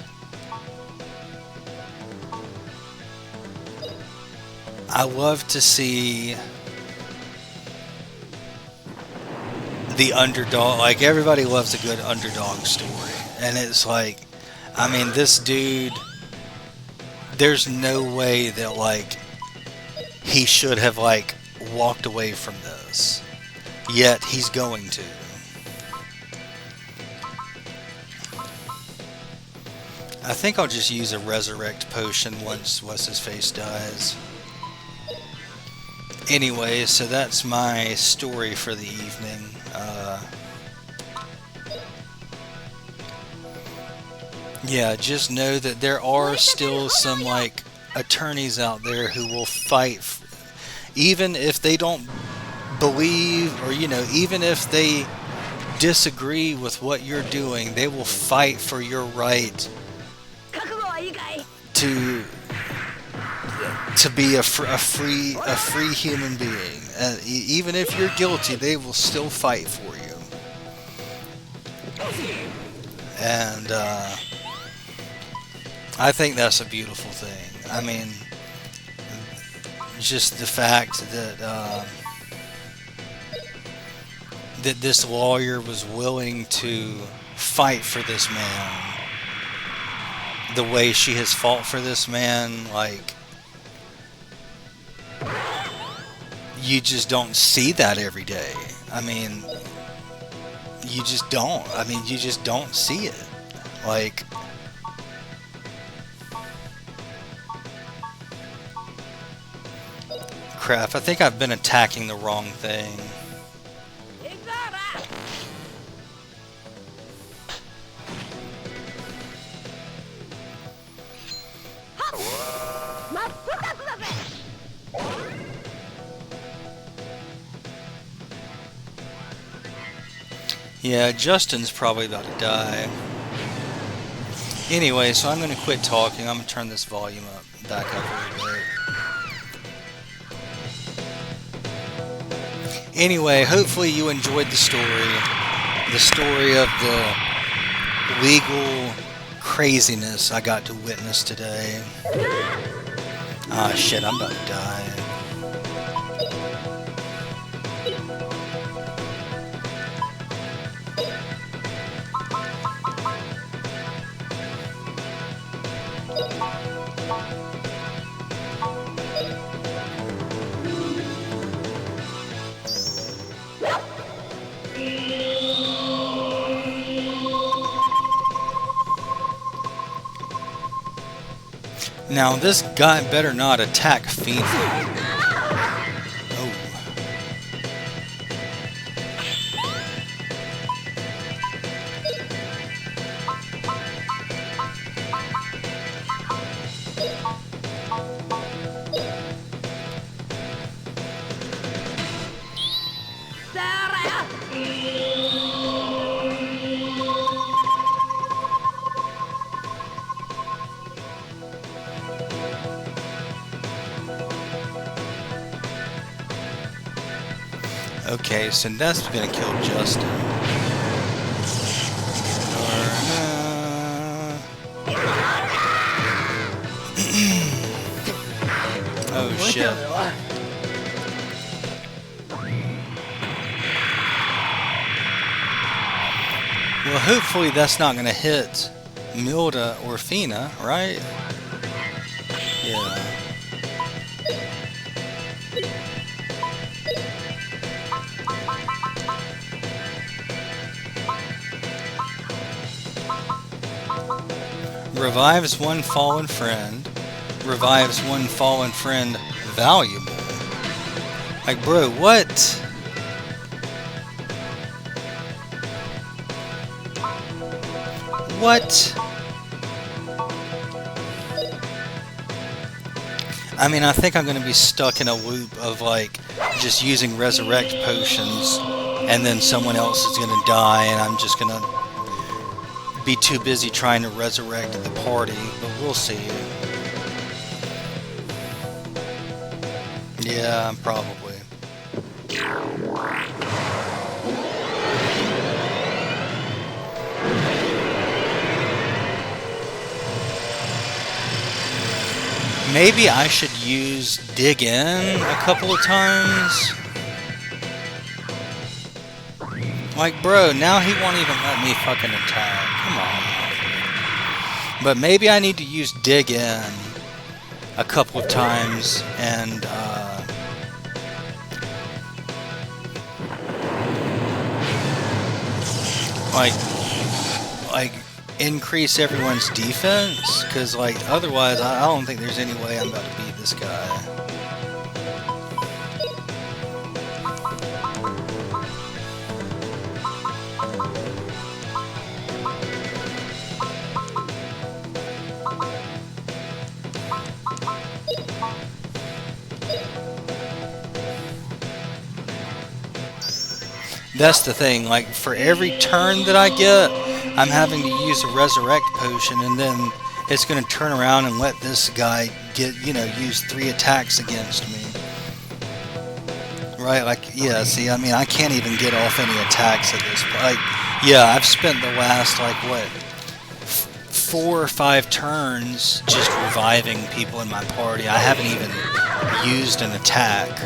the underdog. Like, everybody loves a good underdog story. And it's this dude, there's no way that, he should have, walked away from this. Yet, he's going to. I think I'll just use a resurrect potion once What's-His-Face dies. Anyway, so that's my story for the evening. Yeah, just know that there are still some, attorneys out there who will fight, even if they don't believe, or, even if they disagree with what you're doing, they will fight for your right to be a free human being. Even if you're guilty, they will still fight for you. And I think that's a beautiful thing. I mean, just the fact that that this lawyer was willing to fight for this man the way she has fought for this man, you just don't see that every day. I mean, you just don't. I mean, you just don't see it. Crap, I think I've been attacking the wrong thing. Yeah, Justin's probably about to die. Anyway, so I'm going to quit talking. I'm going to turn this volume back up a little bit. Anyway, hopefully you enjoyed the story of the legal craziness I got to witness today. Ah, shit, I'm about to die. Now, this guy better not attack female. Oh. Okay, so that's gonna kill Justin. Oh shit. Well, hopefully that's not gonna hit Milda or Fina, right? Yeah. Revives one fallen friend. Revives one fallen friend valuable. Like, bro, what? What? I mean, I think I'm going to be stuck in a loop of, like, just using resurrect potions, and then someone else is going to die, and I'm just going to be too busy trying to resurrect the party, but we'll see. Yeah, probably. Maybe I should use dig in a couple of times. Like, bro, now he won't even let me fucking attack. Come on. But maybe I need to use dig in a couple of times and, like increase everyone's defense, because like otherwise I don't think there's any way I'm about to beat this guy. That's the thing, like for every turn that I get, I'm having to use a resurrect potion, and then it's going to turn around and let this guy get, use 3 attacks against me. Right, like, yeah, see, I mean, I can't even get off any attacks at this point. Like, yeah, I've spent the last, like, what, 4 or 5 turns just reviving people in my party. I haven't even used an attack.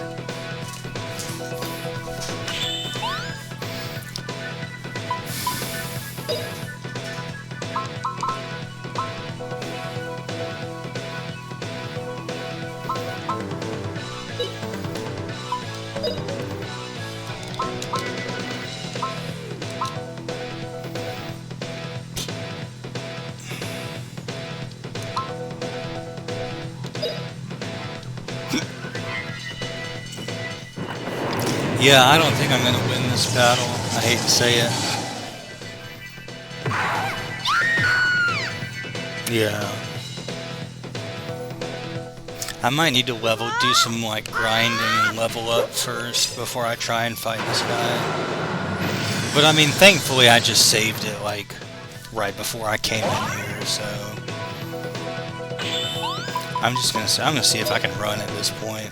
Yeah, I don't think I'm going to win this battle. I hate to say it. Yeah. I might need to do some like grinding and level up first before I try and fight this guy. But I mean, thankfully I just saved it like right before I came in here, so I'm gonna see if I can run at this point.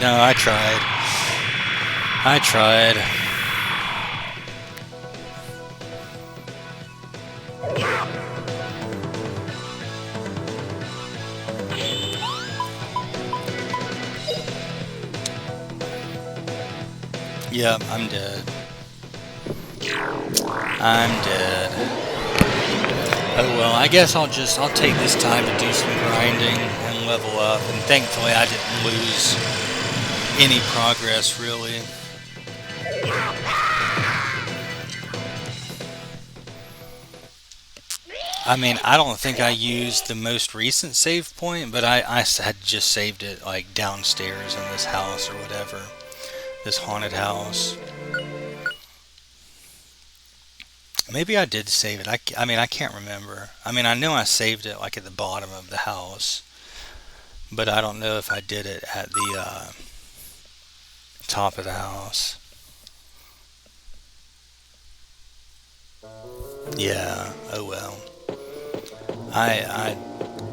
No, I tried. Yep, I'm dead. Oh well, I guess I'll take this time to do some grinding and level up, and thankfully I didn't lose any progress really. I mean, I don't think I used the most recent save point, but I had just saved it like downstairs in this house or whatever. This haunted house. Maybe I did save it. I mean, I can't remember. I mean, I know I saved it like at the bottom of the house, but I don't know if I did it at the top of the house. Yeah, oh well. I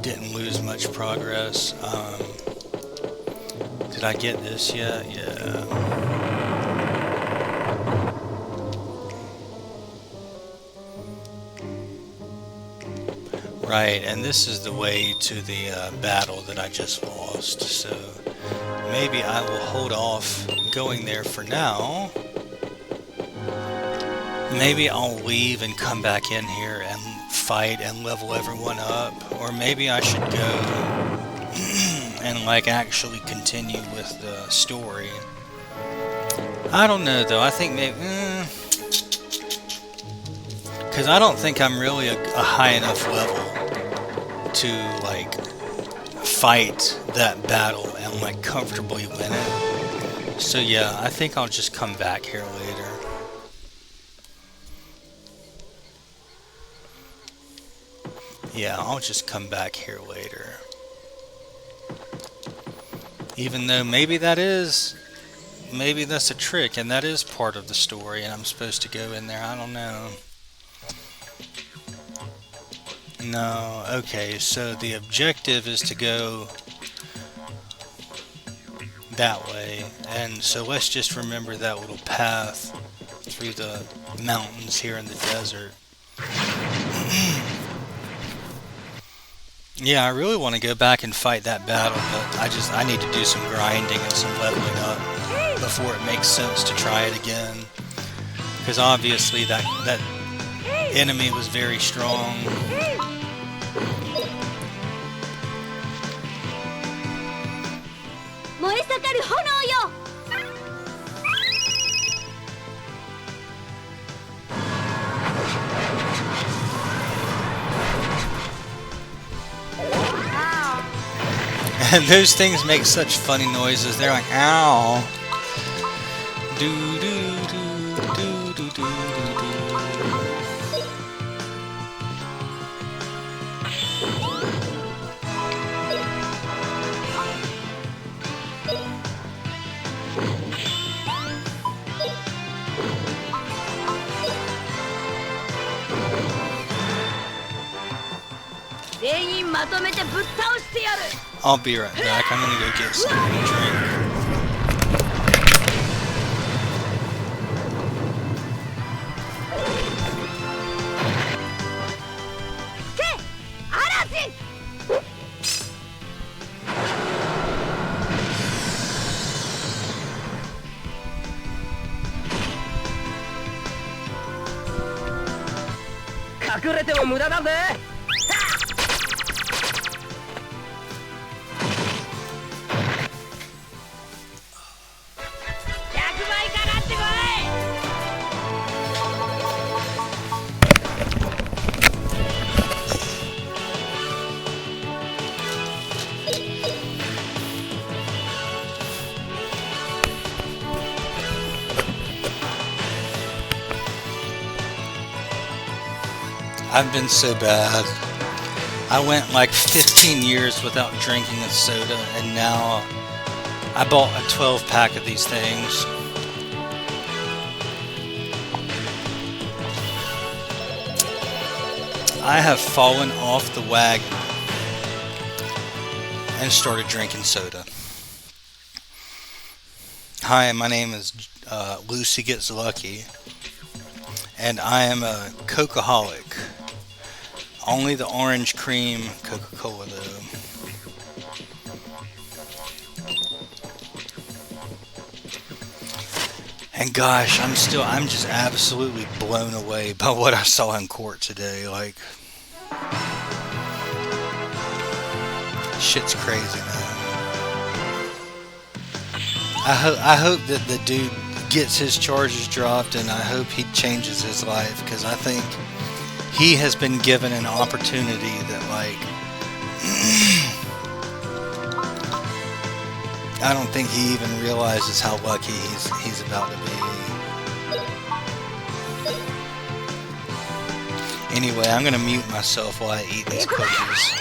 didn't lose much progress. Did I get this yet? Yeah. Right, and this is the way to the battle that I just lost, so maybe I will hold off going there for now. Maybe I'll leave and come back in here and fight and level everyone up, or maybe I should go and like actually continue with the story. I don't know though. I think maybe because I don't think I'm really a high enough level to like fight that battle and like comfortably win it. So yeah, I think I'll just come back here later. Yeah, I'll just come back here later. Even though maybe that's a trick and that is part of the story and I'm supposed to go in there. I don't know. No, okay, so the objective is to go that way. And so let's just remember that little path through the mountains here in the desert. Yeah, I really want to go back and fight that battle, but I need to do some grinding and some leveling up before it makes sense to try it again. Because obviously that enemy was very strong. And those things make such funny noises. They're like, ow. Do do do do do do do do. I'll be right back. I'm gonna go get something to drink. I've been so bad. I went like 15 years without drinking a soda, and now I bought a 12 pack of these things. I have fallen off the wagon and started drinking soda. Hi, my name is Lucy Gets Lucky, and I am a Coca-holic. Only the orange cream Coca-Cola though. And gosh, I'm just absolutely blown away by what I saw in court today. Like, shit's crazy, man. I hope that the dude gets his charges dropped, and I hope he changes his life, because I think he has been given an opportunity that, like, I don't think he even realizes how lucky he's about to be. Anyway, I'm gonna mute myself while I eat these cookies.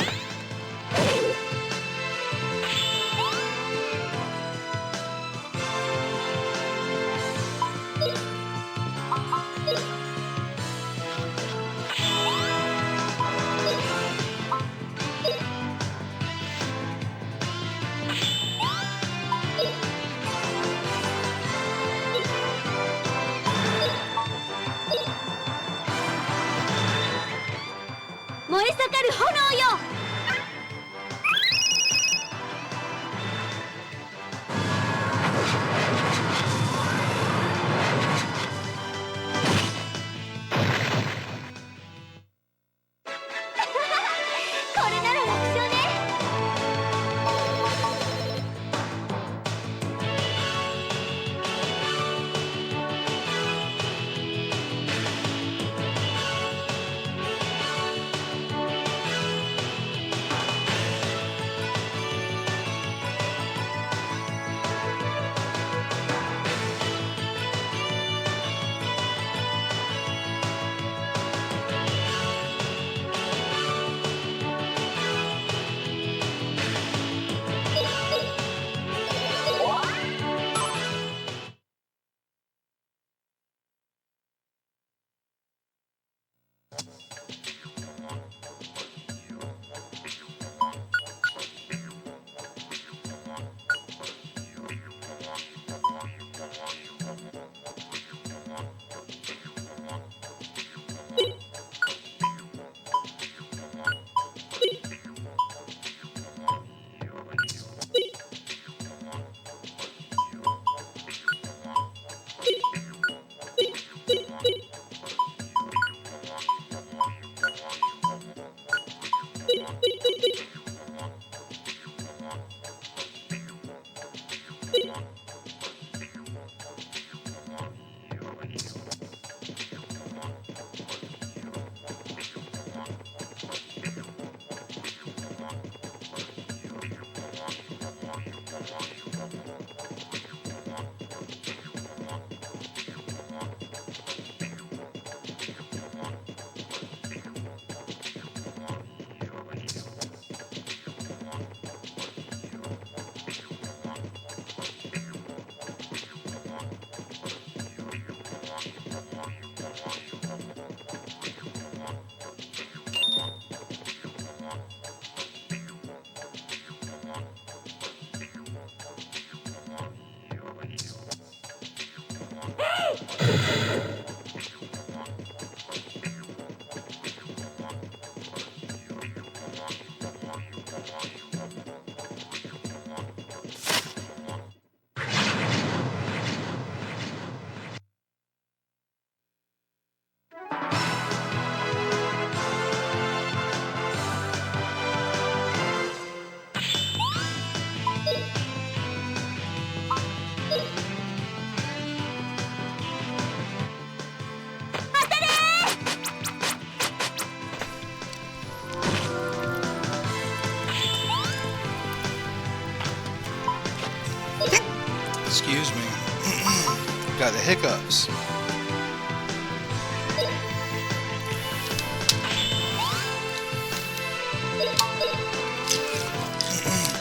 got the hiccups.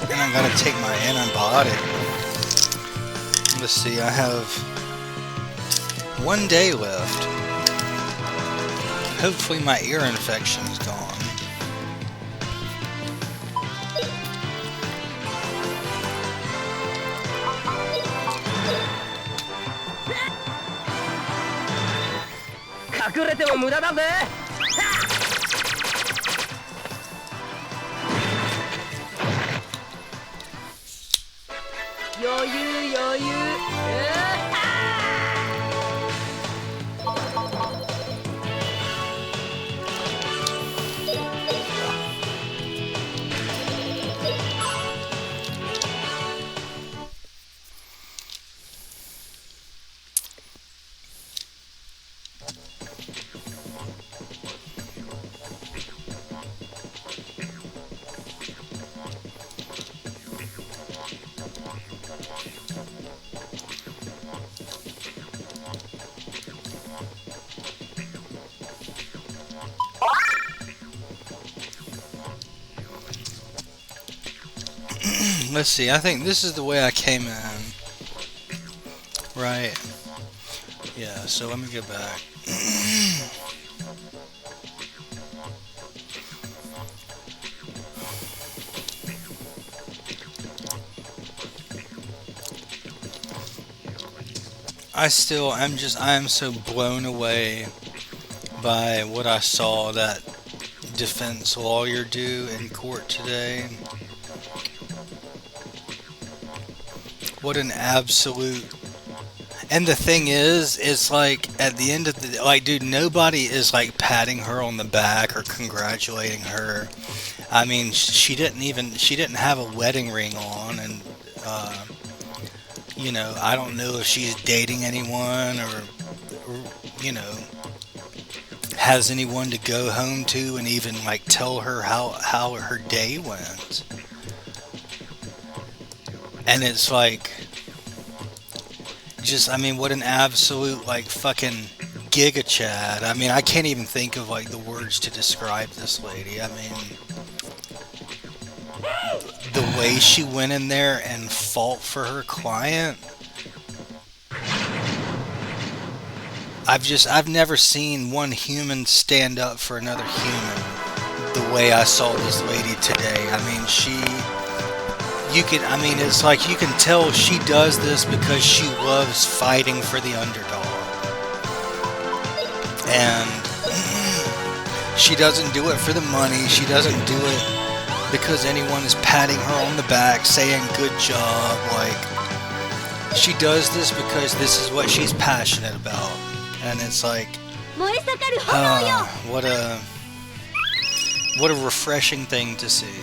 And I gotta take my antibiotic. Let's see, I have 1 day left. Hopefully my ear infection is gone. Let's see, I think this is the way I came in. Right. Yeah, so let me get back. I am so blown away by what I saw that defense lawyer do in court today. What an absolute... And the thing is, it's like, at the end of the... Like, dude, nobody is, like, patting her on the back or congratulating her. I mean, she didn't have a wedding ring on, and, you know, I don't know if she's dating anyone or, you know, has anyone to go home to and even, like, tell her how her day went. And it's like, just, I mean, what an absolute, like, fucking giga chad. I mean, I can't even think of, like, the words to describe this lady. I mean, the way she went in there and fought for her client. I've never seen one human stand up for another human the way I saw this lady today. I mean, it's like you can tell she does this because she loves fighting for the underdog. And she doesn't do it for the money. She doesn't do it because anyone is patting her on the back, saying good job. Like, she does this because this is what she's passionate about. And it's like, what a refreshing thing to see.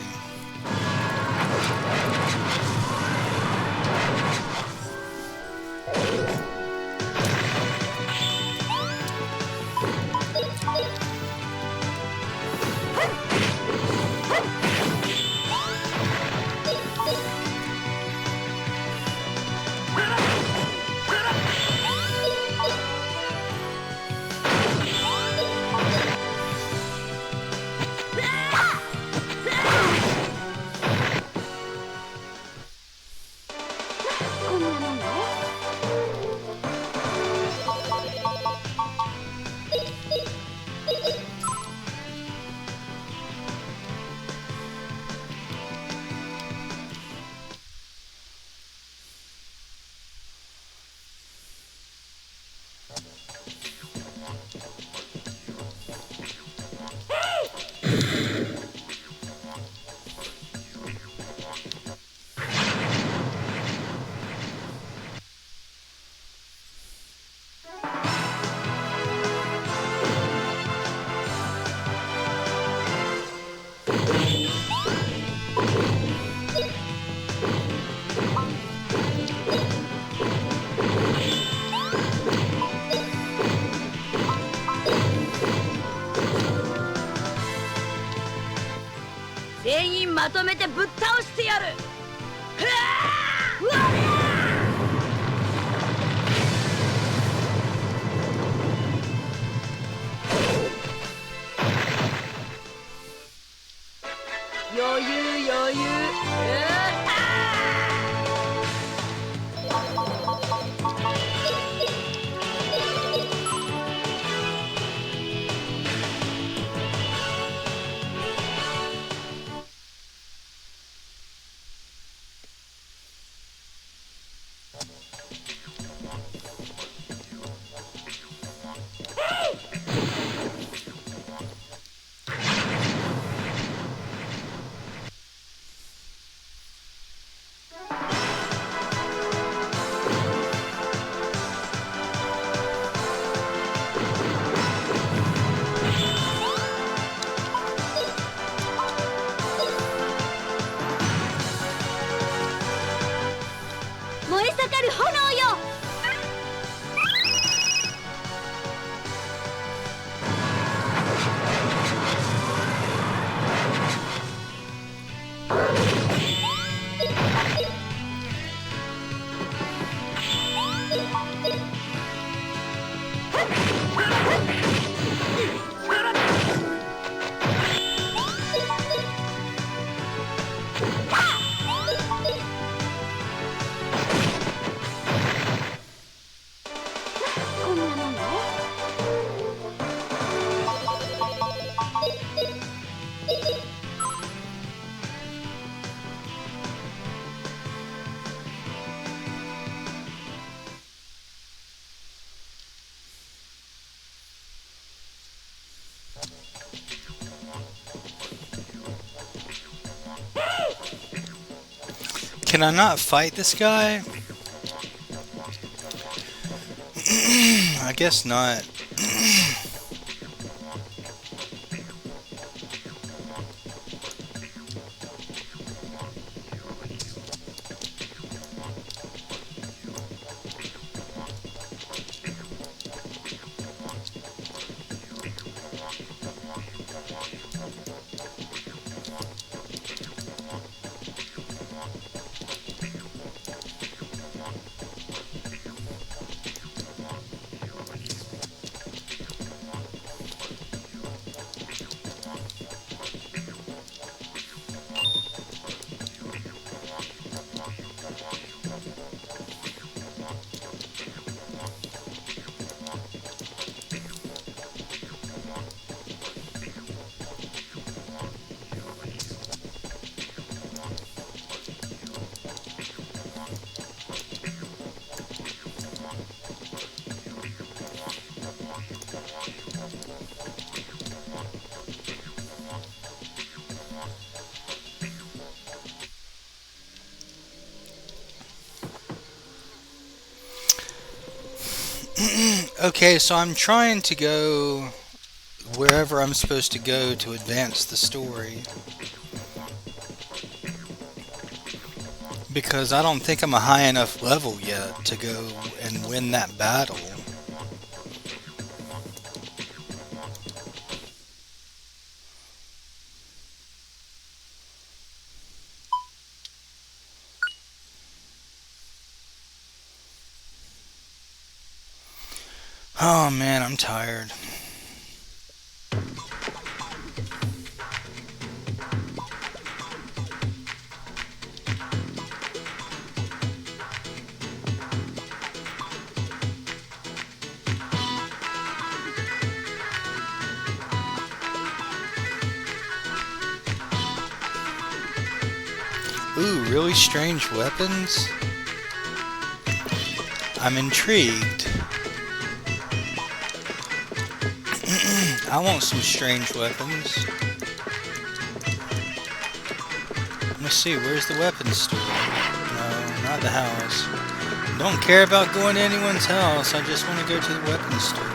Can I not fight this guy? I guess not. Okay, so I'm trying to go wherever I'm supposed to go to advance the story. Because I don't think I'm a high enough level yet to go and win that battle. Oh man, I'm tired. Ooh, really strange weapons? I'm intrigued. I want some strange weapons. Let's see, where's the weapons store? No, not the house. Don't care about going to anyone's house, I just want to go to the weapons store.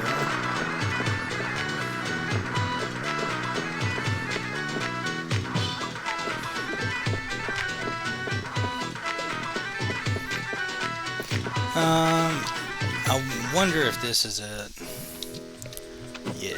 I wonder if this is it. Yeah.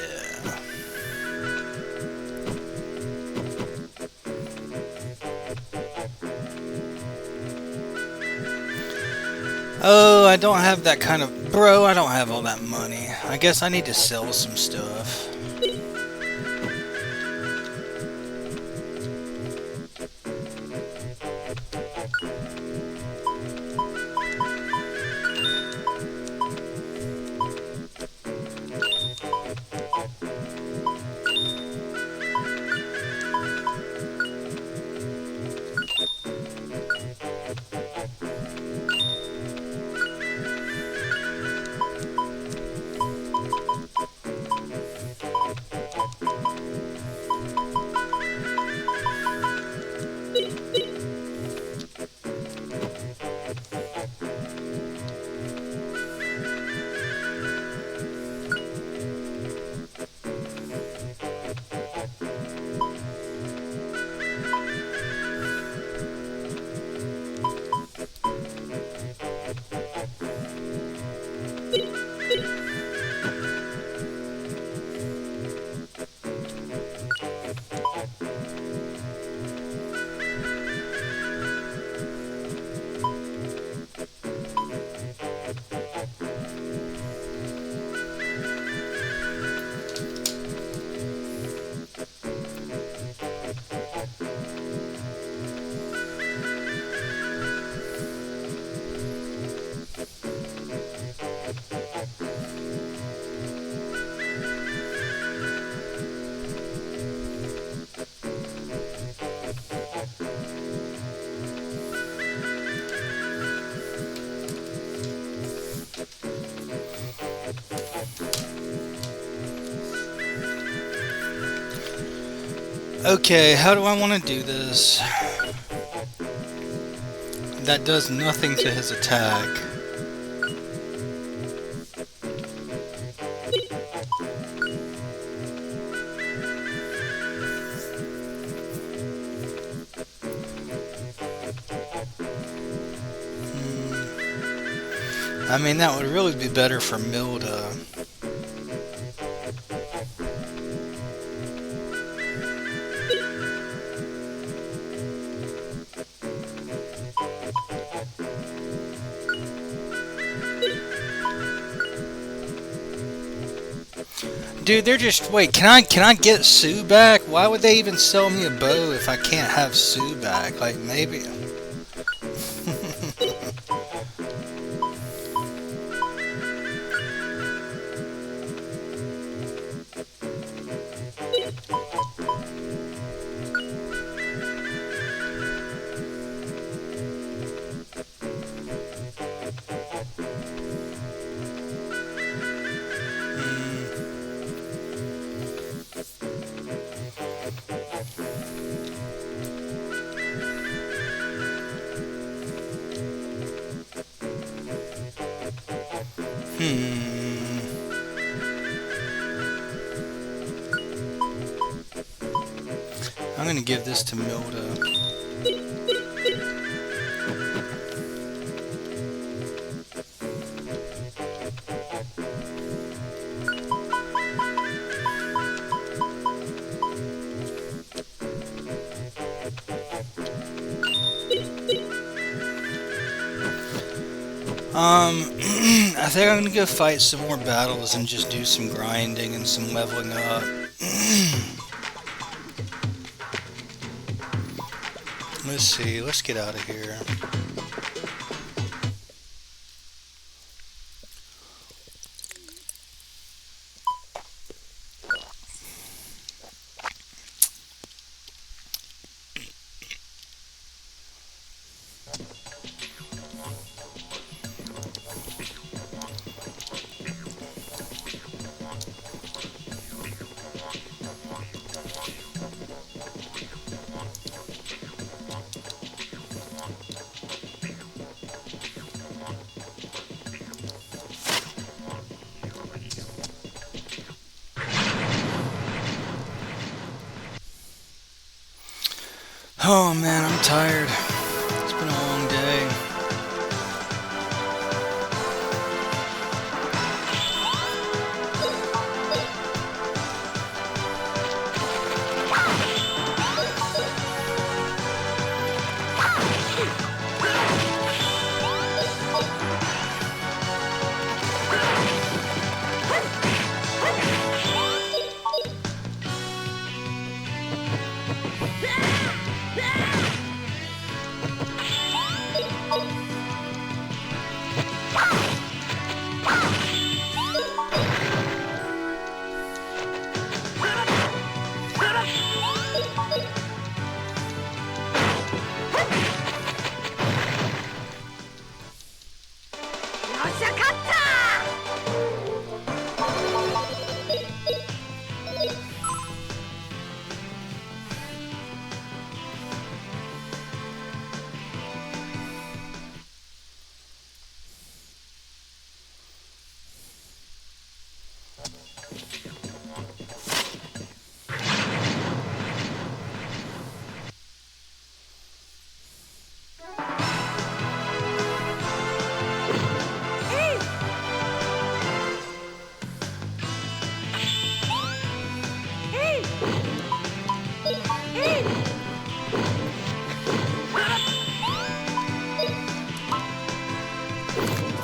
Oh, I don't have that kind of... Bro, I don't have all that money. I guess I need to sell some stuff. Okay, how do I want to do this? that does nothing to his attack. I mean, that would really be better for Milda. Dude, they're just wait. Can I get Sue back? Why would they even sell me a bow if I can't have Sue back? Like maybe. I'm gonna give this to Milda. I think I'm gonna go fight some more battles and just do some grinding and some leveling up. Let's see, let's get out of here. Oh man, I'm tired. It's been a long day.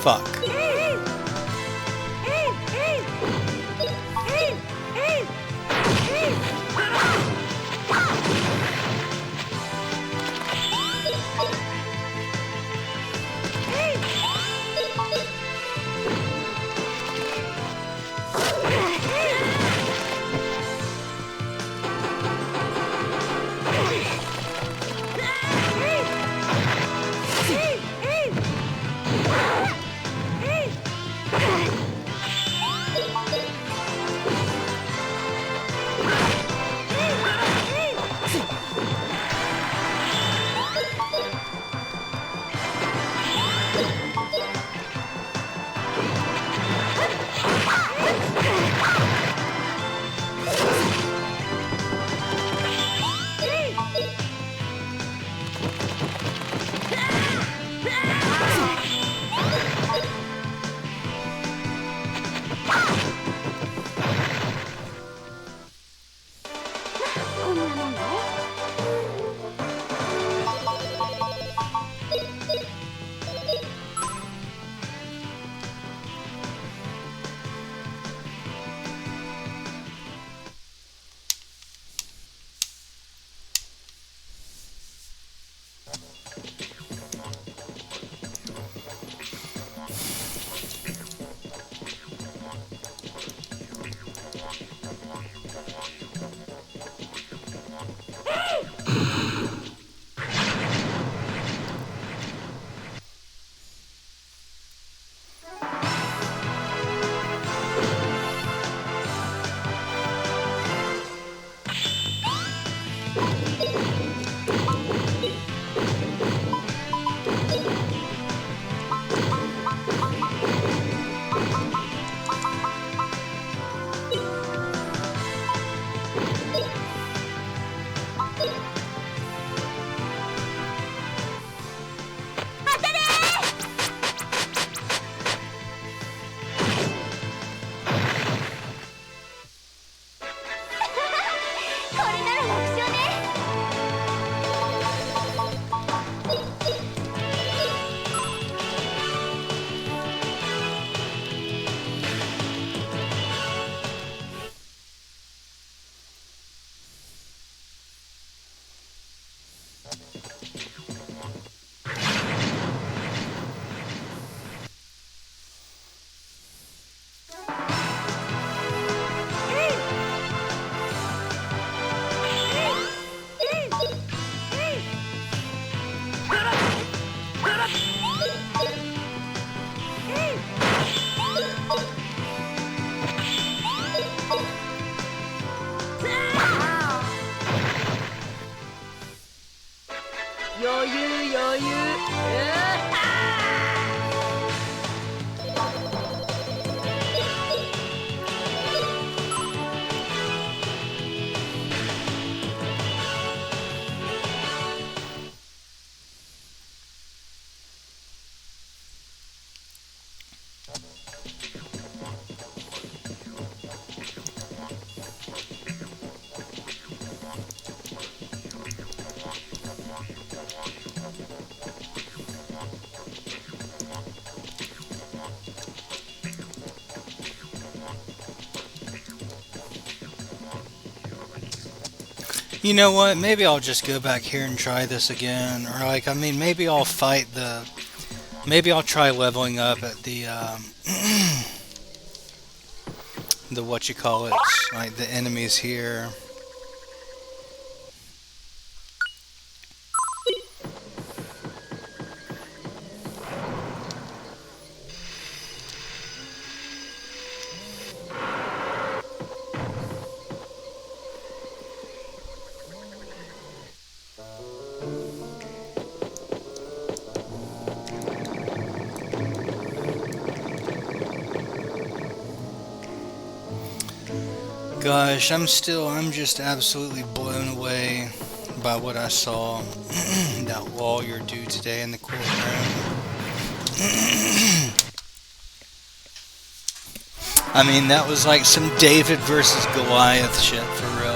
Fuck. You know what? Maybe I'll just go back here and try this again. Or, like, I mean, maybe I'll fight the... Maybe I'll try leveling up at the, the whatchamacallit, like, the enemies here. Gosh, I'm just absolutely blown away by what I saw that lawyer do today in the courtroom. I mean, that was like some David versus Goliath shit for real.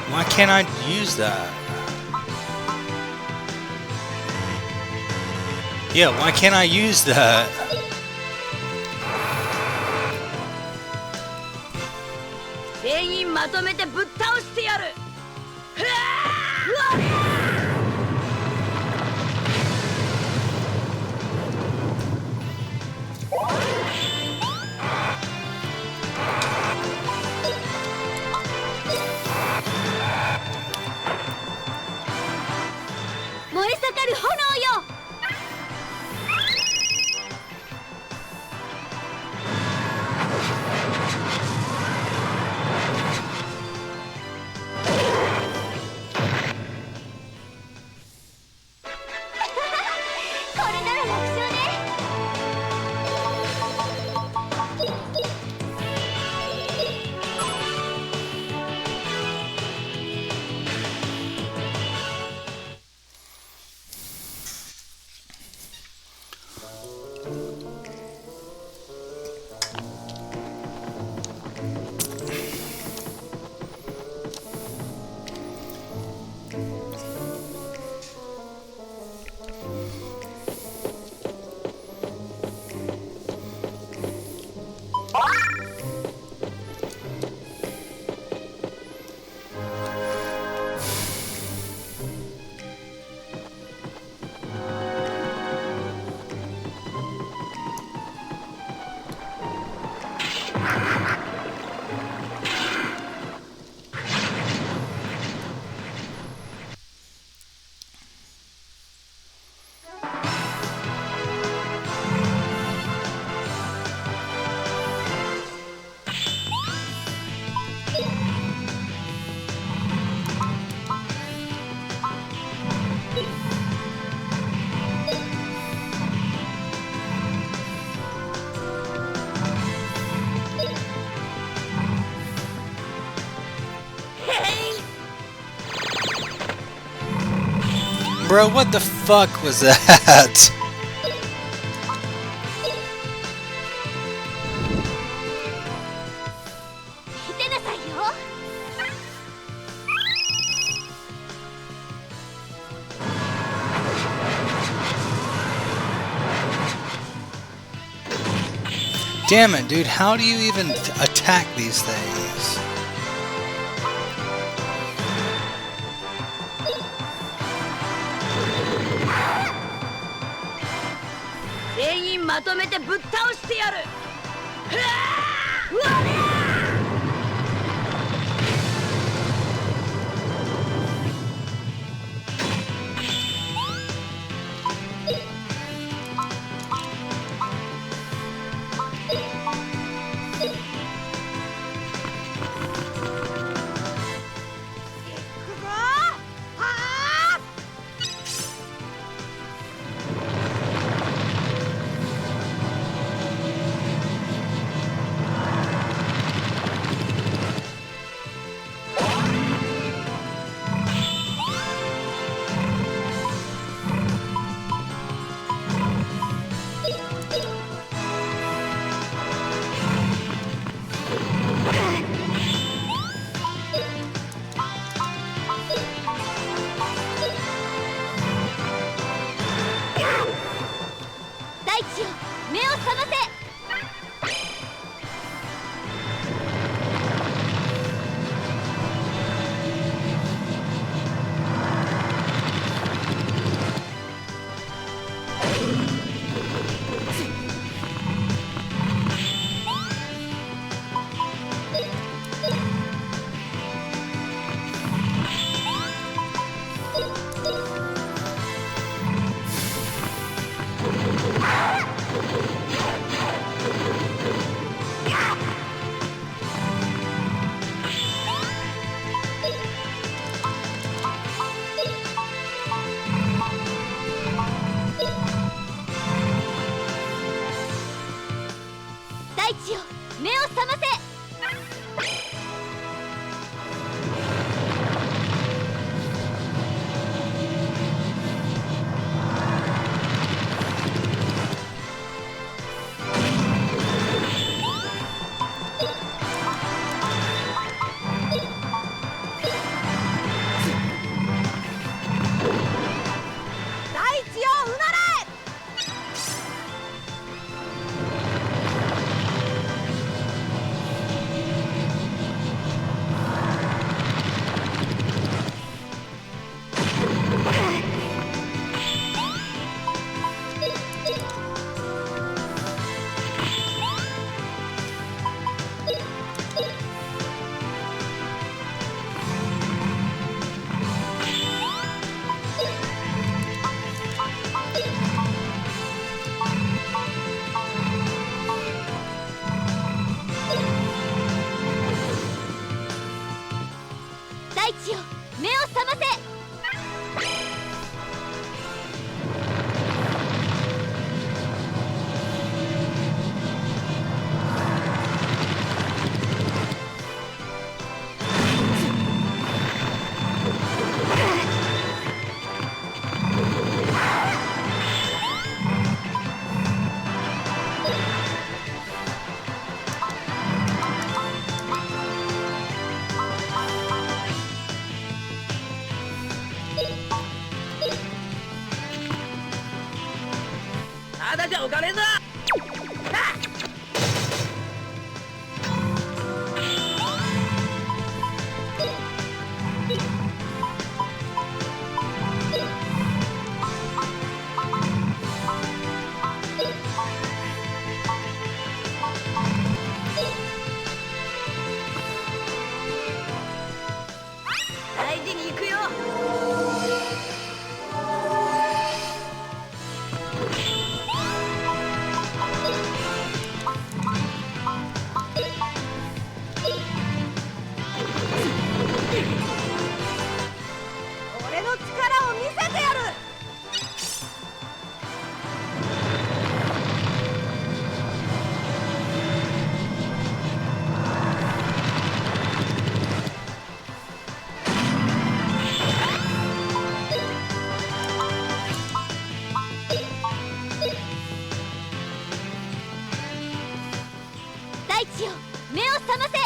Why can't I use that? Yeah, why can't I use that? Bro, what the fuck was that? Damn it, dude, how do you even attack these things? 大地よ目を覚ませ。大地よ目を覚ませ。大地ようなれ。大地よ目を覚ませ。ただじゃおかねえぞ。大事に行くよ。俺の力を見せてやる。大地よ目を覚ませ。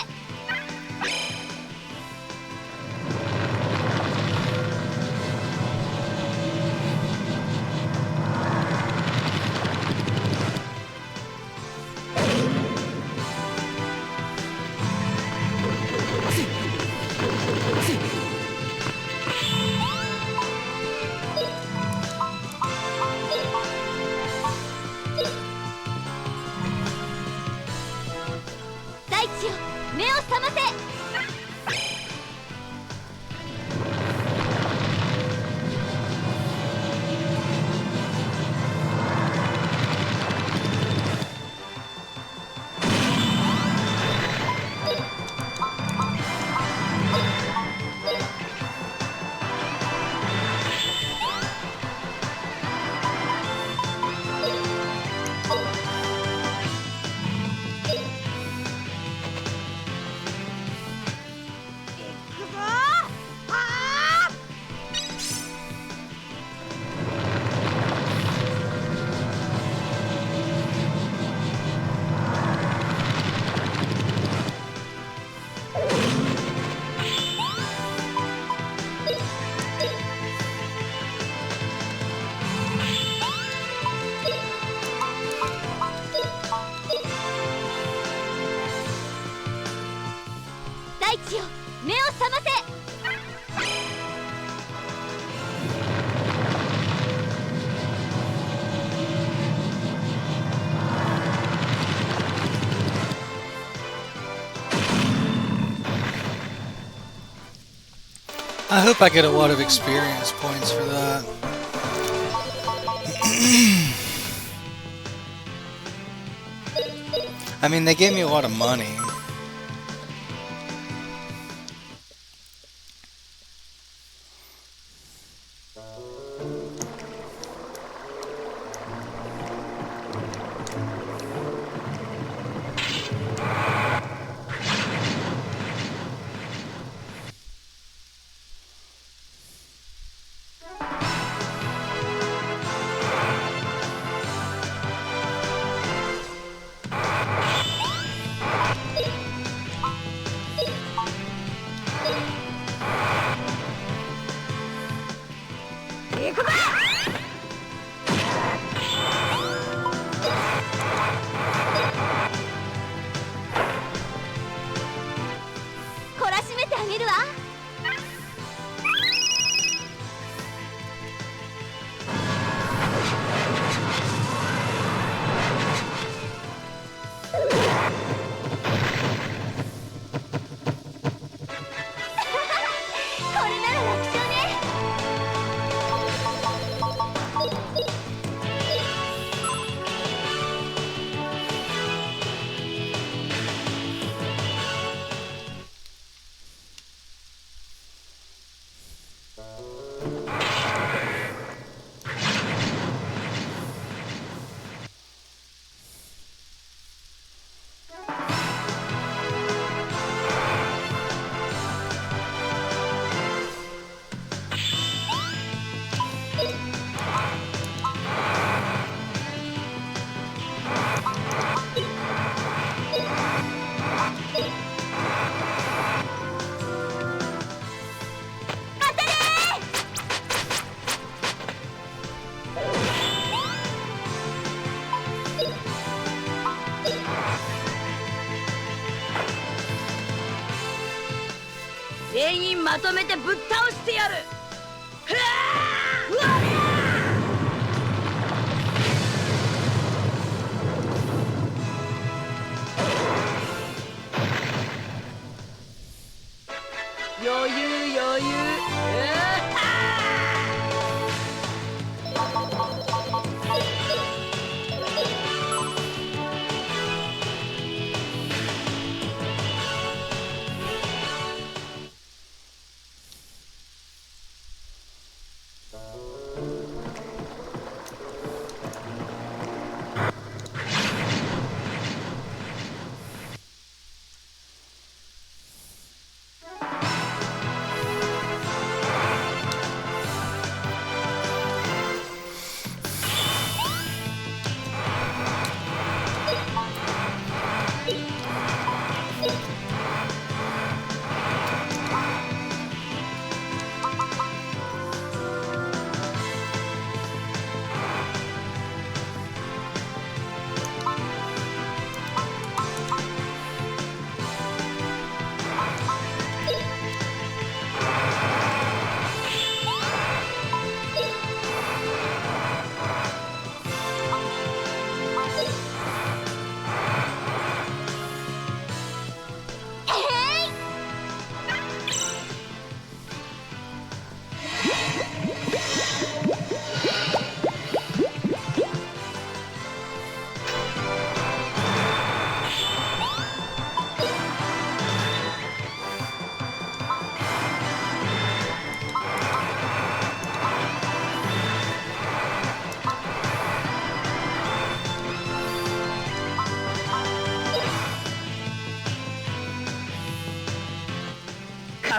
大地よ目を覚ませ。ちよ、目を覚ませ。I hope I get a lot of experience points for that. I mean, they gave me a lot of money.全員まとめてぶっ倒してやる。余裕余裕。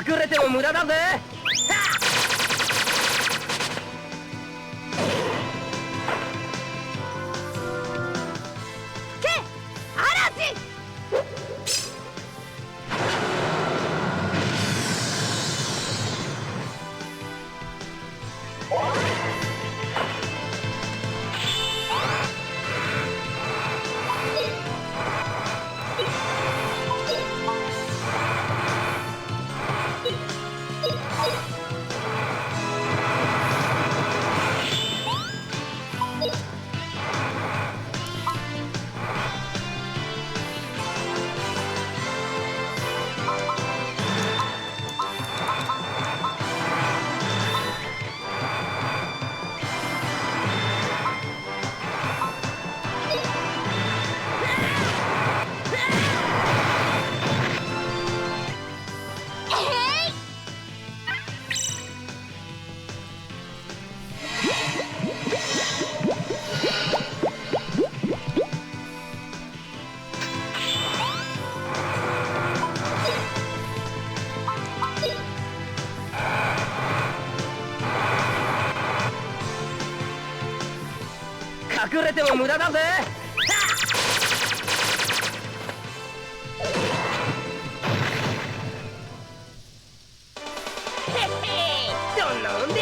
隠れても無駄だぜ。け嵐。隠れても無駄だぜ。へへ、どんなもんで。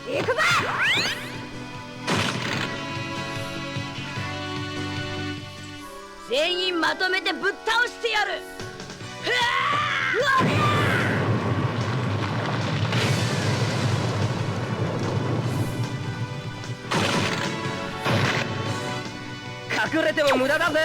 行くぞ。全員まとめてぶっ倒してやる。隠れても無駄だぜ。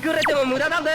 隠れても無駄だぜ。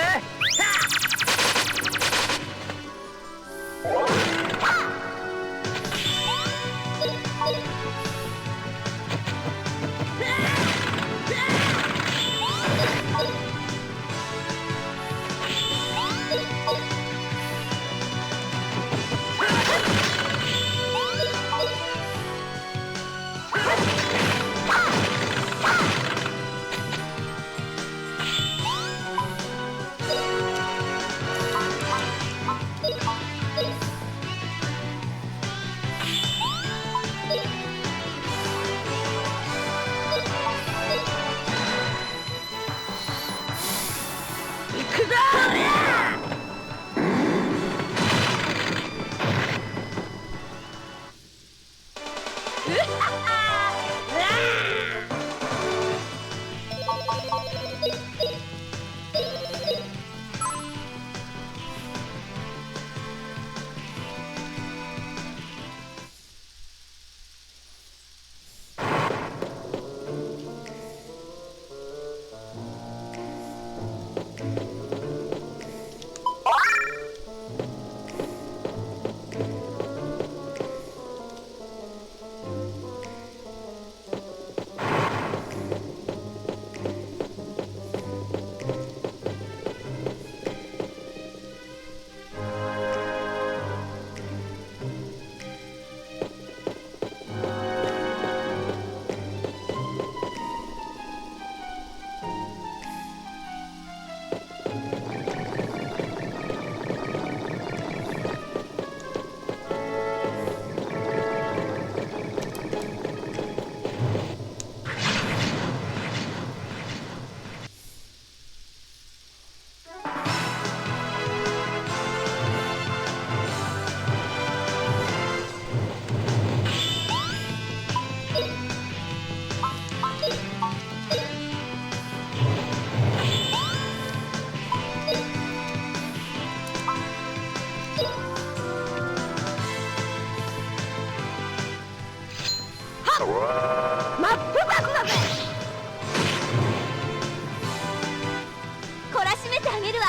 真っ二つだぜ。懲らしめてあげるわ。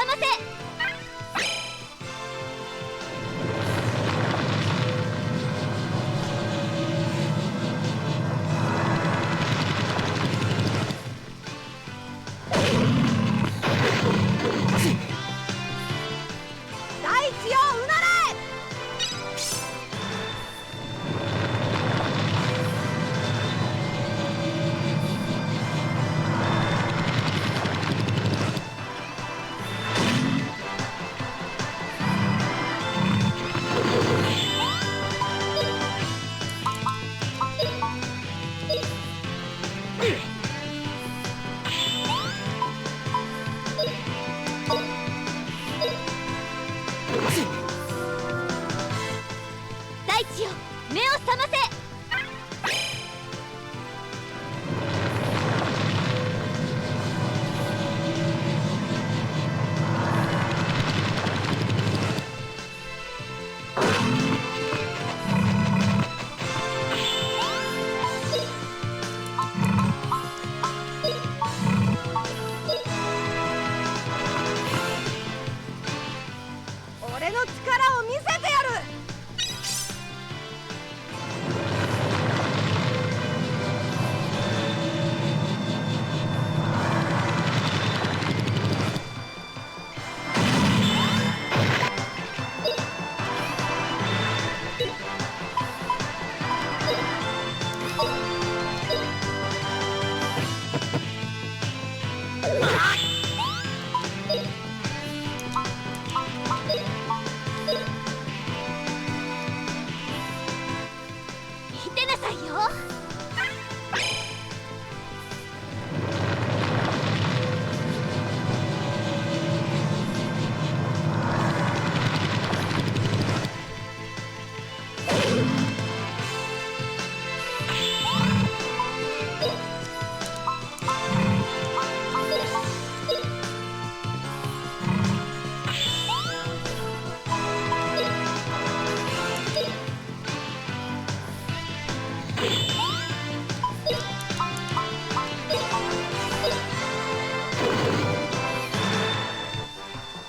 覚ませ。大地ようなれ。大地よ目を覚ませ。俺の力を見せてやる。見てなさいよ。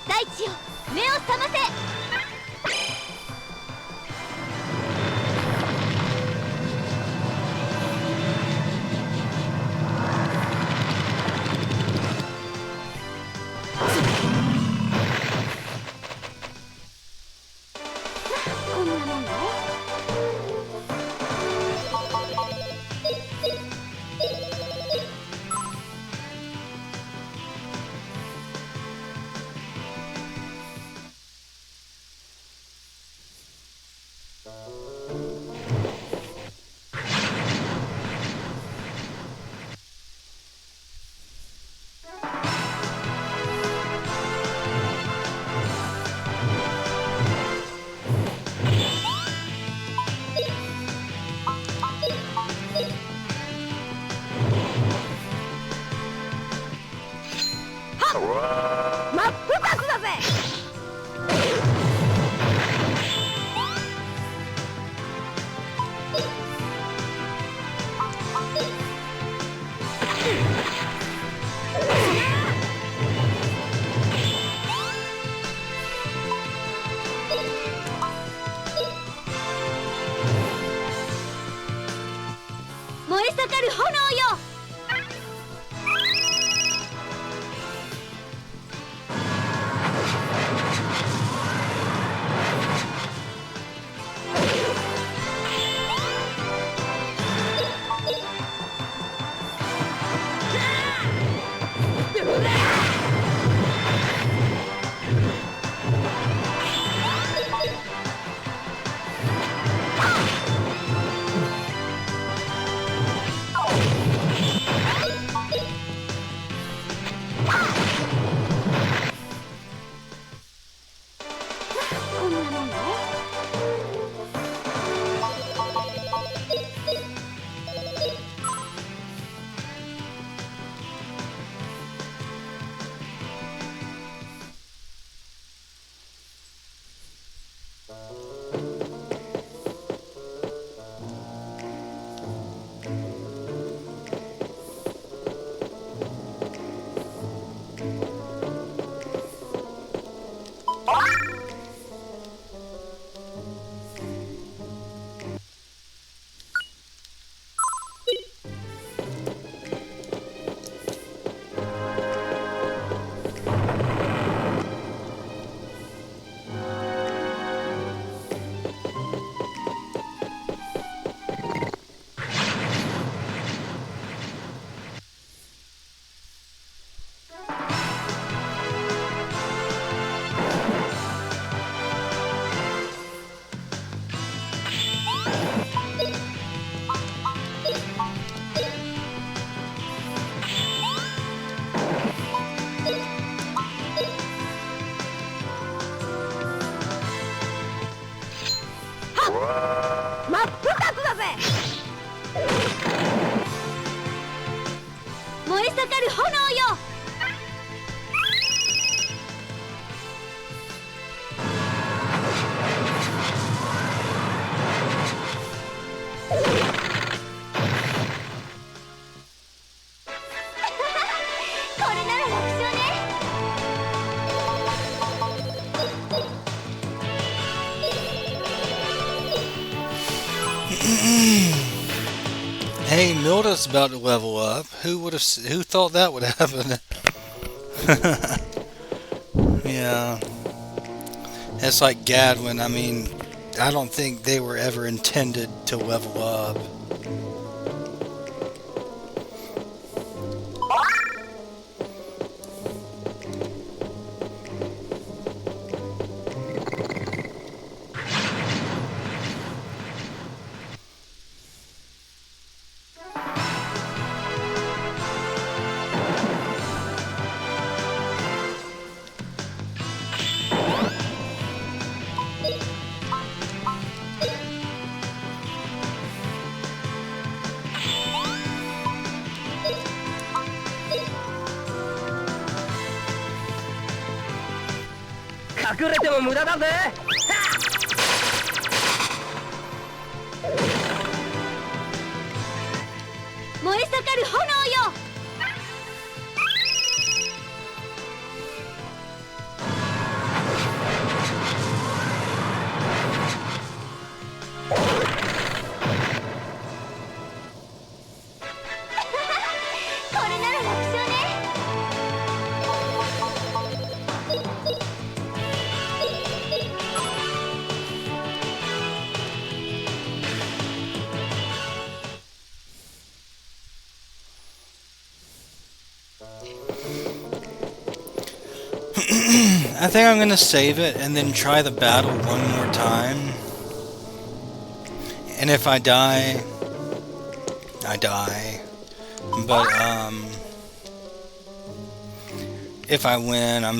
大地よ目を覚ませ。こんなもんね。真っ二つだぜ。燃え盛る炎よ。Hey, Milda's about to level up. Who thought that would happen? Yeah. It's like Gadwin. I mean, I don't think they were ever intended to level up. I think I'm gonna save it and then try the battle one more time. And if I die, I die. But if I win, I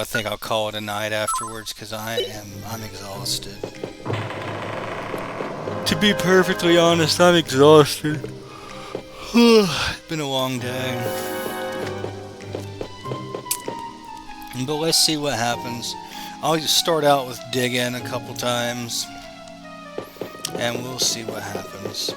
think I'll call it a night afterwards because I'm exhausted. To be perfectly honest, I'm exhausted. It's been a long day. But let's see what happens. I'll just start out with dig in a couple times, and we'll see what happens.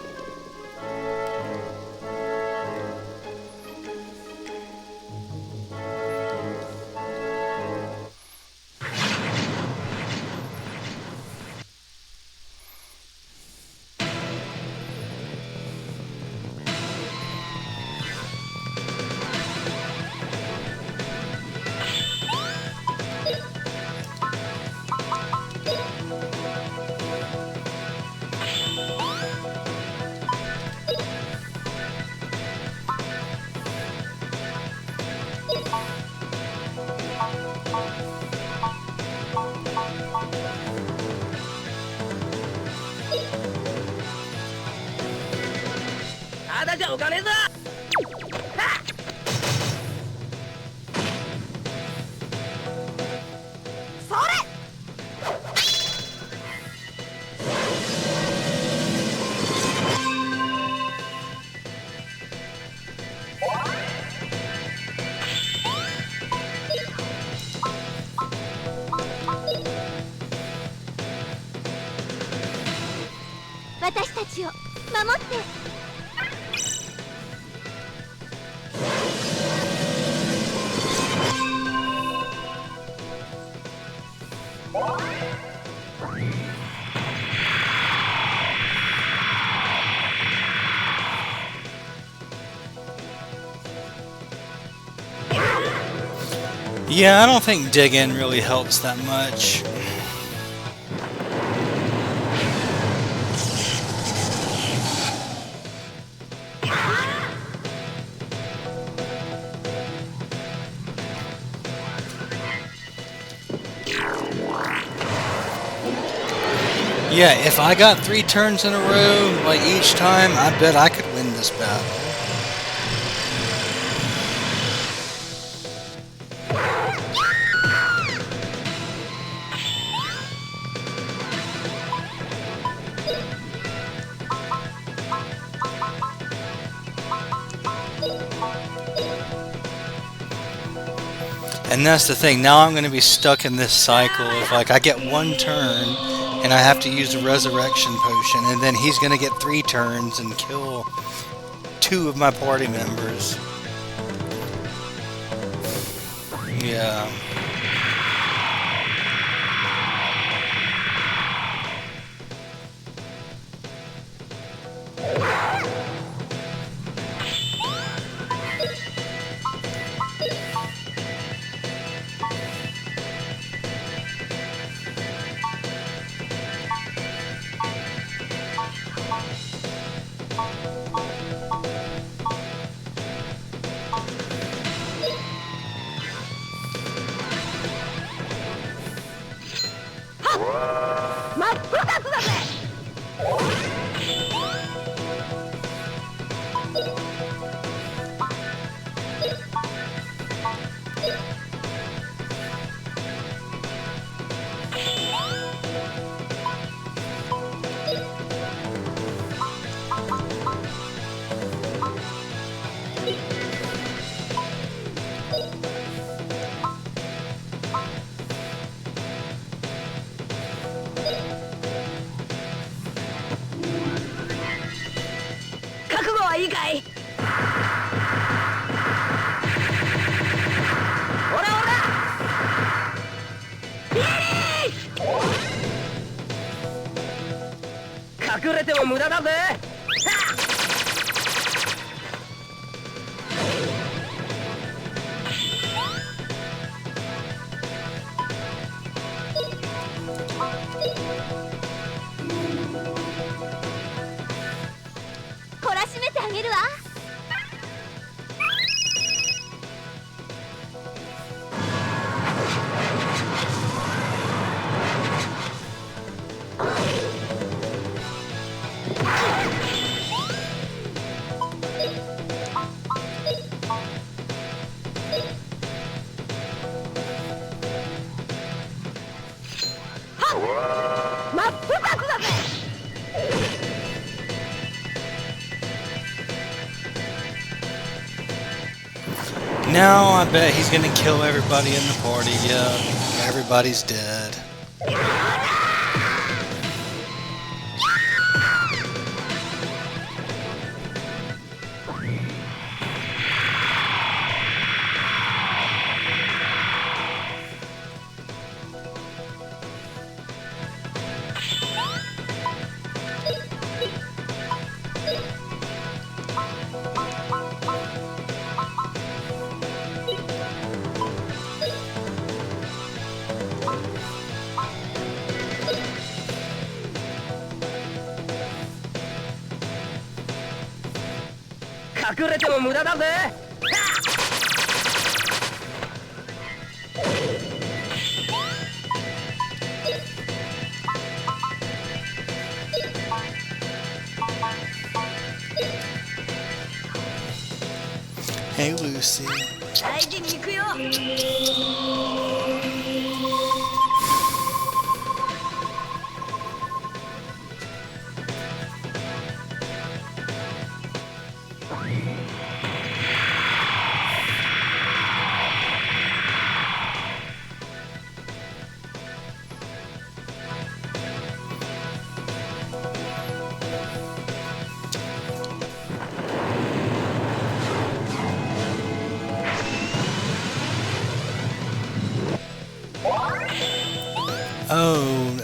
Yeah, I don't think dig in really helps that much. Yeah, if I got 3 turns in a row, like each time, I bet I could win this battle. And that's the thing. Now I'm going to be stuck in this cycle of like I get one turn and I have to use a resurrection potion, and then he's going to get 3 turns and kill 2 of my party members. Yeah. Now I bet he's gonna kill everybody in the party. Yeah, everybody's dead. Hey, Lucy.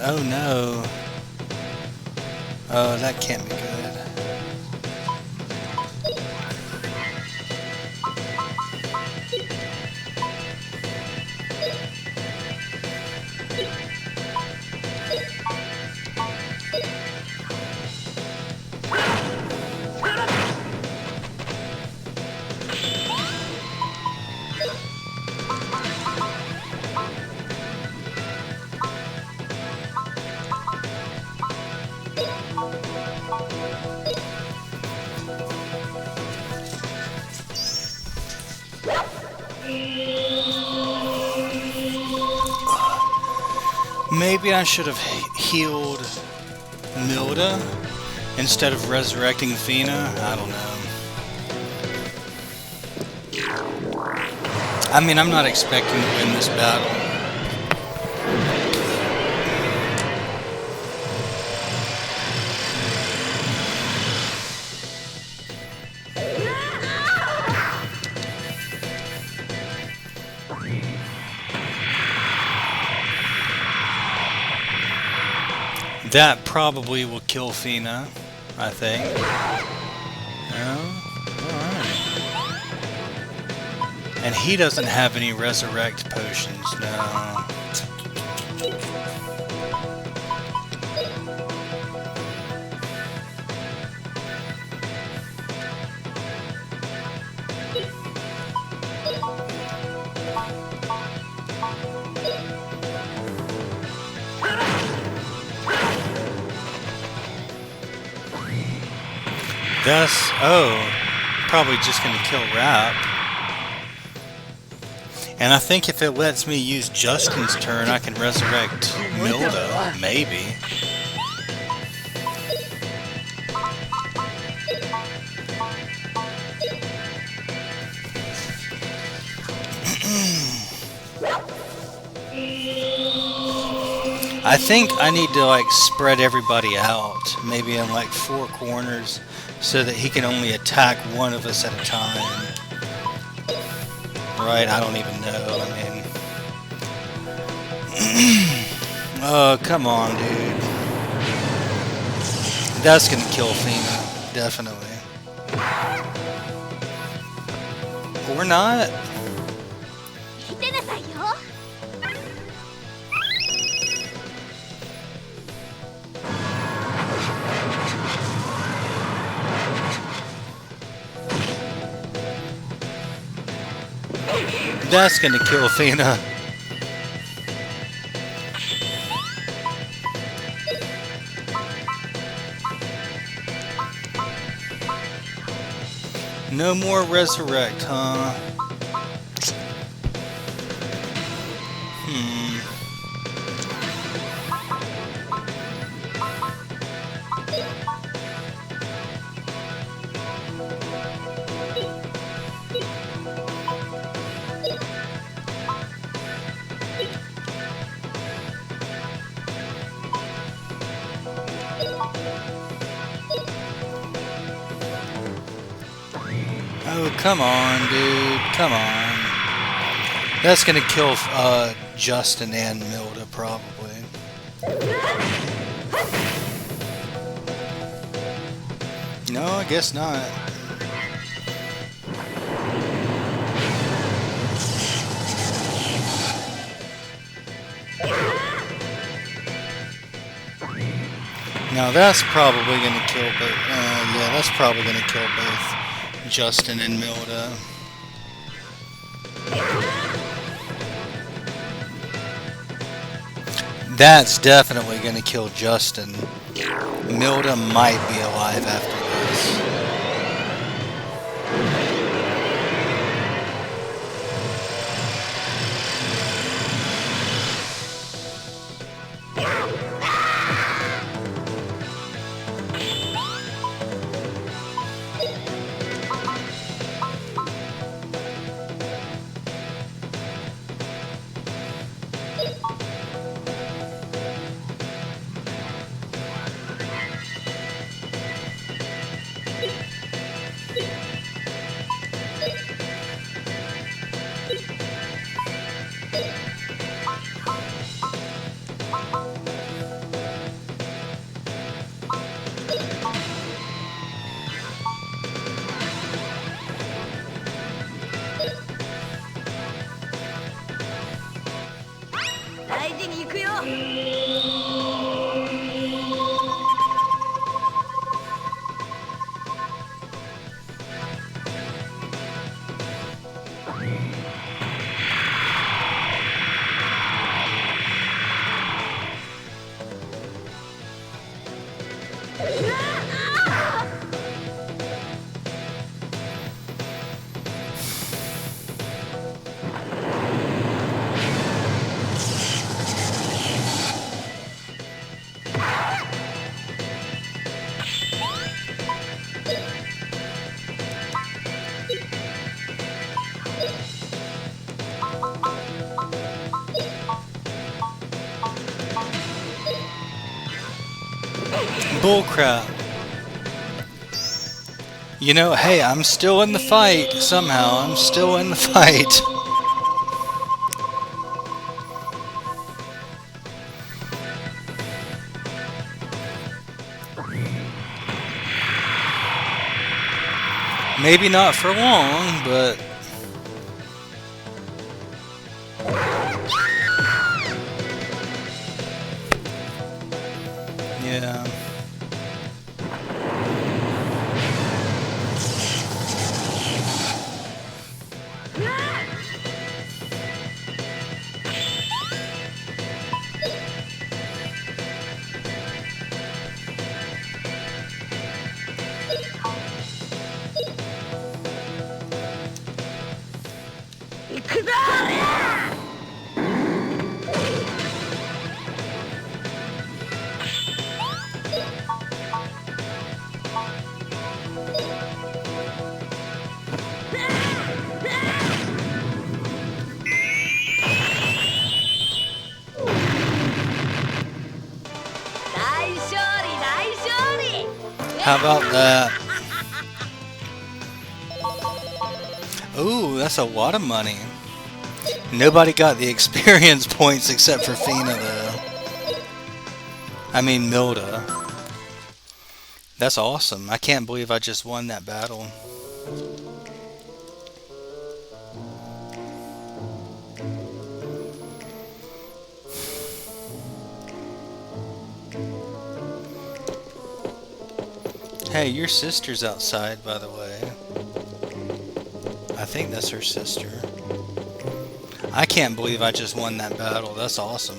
Oh no. Oh, that can't be good. Maybe I should have healed Milda instead of resurrecting Athena. I don't know. I mean, I'm not expecting to win this battle. That probably will kill Fina, I think. Alright. And he doesn't have any resurrect potions, no. That's, probably just going to kill Rap. And I think if it lets me use Justin's turn, I can resurrect Milda, maybe. I think I need to like spread everybody out, maybe in like 4 corners, so that he can only attack one of us at a time. Right? I don't even know. I mean, oh, come on, dude. That's gonna kill Fina, definitely. Or not. That's gonna kill Fina. No more resurrect, huh? Oh, come on, dude. Come on. That's gonna kill Justin and Milda, probably. No, I guess not. Now that's probably gonna kill both. Yeah, that's probably gonna kill both Justin and Milda. That's definitely going to kill Justin. Milda might be alive after this. Bullcrap. You know, hey, I'm still in the fight. Somehow, I'm still in the fight. Maybe not for long, but... yeah. How about that? Ooh, that's a lot of money. Nobody got the experience points except for Fina, though. I mean, Milda. That's awesome. I can't believe I just won that battle. Hey, your sister's outside, by the way. I think that's her sister. I can't believe I just won that battle. That's awesome.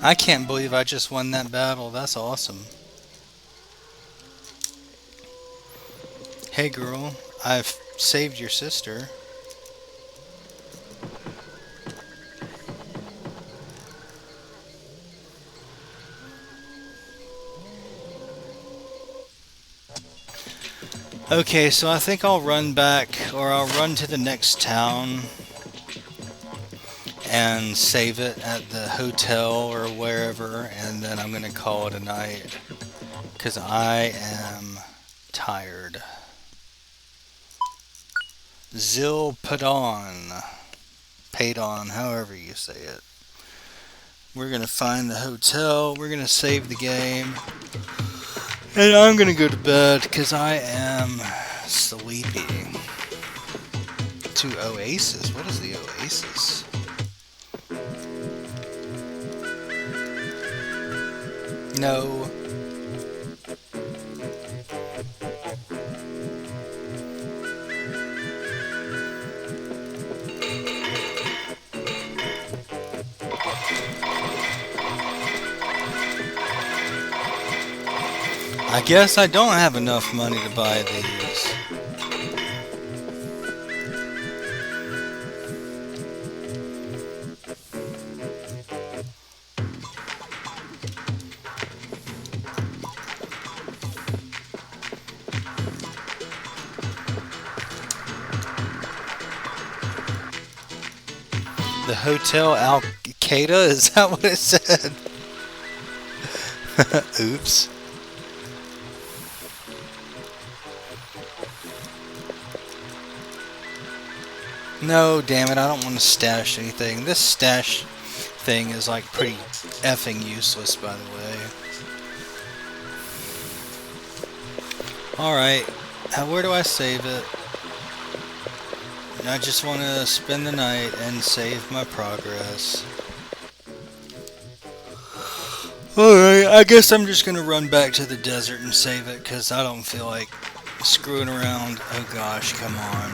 I can't believe I just won that battle. That's awesome. Hey girl, I've saved your sister. Okay, so I think I'll run back, or I'll run to the next town and save it at the hotel or wherever, and then I'm going to call it a night, because I am tired. Zilpadon. Padon, however you say it. We're going to find the hotel, we're going to save the game, and I'm going to go to bed, because I am sleepy. To Oasis? What is the Oasis? No. I guess I don't have enough money to buy these. The Hotel Al-Qaeda? Is that what it said? Oops. No, damn it, I don't want to stash anything. This stash thing is like pretty effing useless, by the way. Alright, where do I save it? I just want to spend the night and save my progress. Alright, I guess I'm just going to run back to the desert and save it because I don't feel like screwing around. Oh gosh, come on.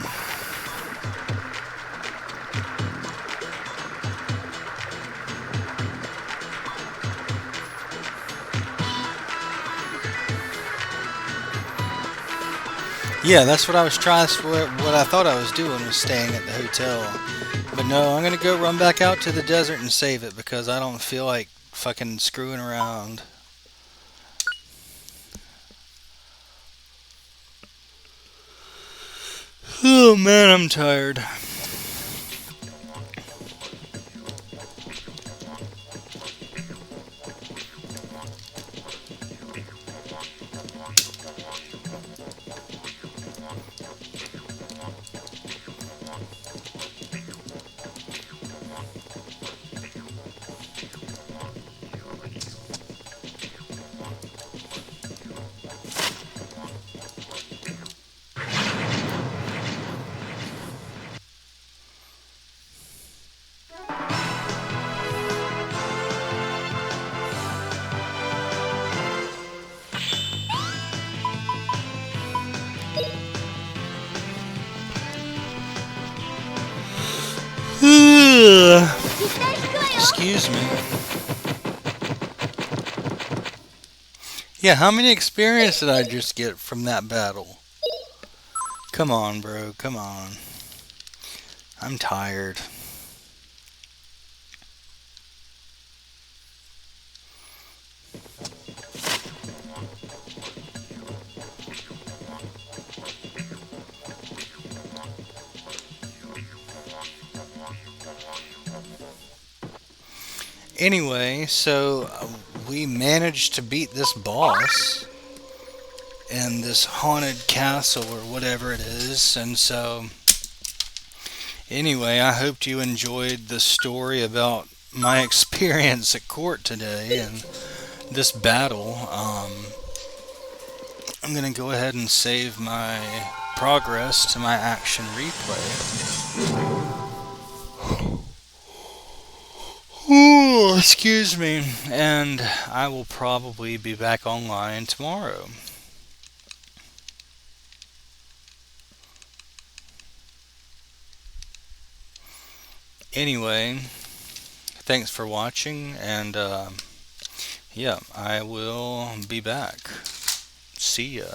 Yeah, that's what I was trying. What I thought I was doing was staying at the hotel. But no, I'm going to go run back out to the desert and save it because I don't feel like fucking screwing around. Oh man, I'm tired. Excuse me. Yeah, how many experience did I just get from that battle? Come on, bro, come on. I'm tired. Anyway, so we managed to beat this boss in this haunted castle or whatever it is. And so, anyway, I hoped you enjoyed the story about my experience at court today and this battle. I'm going to go ahead and save my progress to my action replay. Ooh, excuse me, and I will probably be back online tomorrow. Anyway, thanks for watching, and yeah, I will be back. See ya.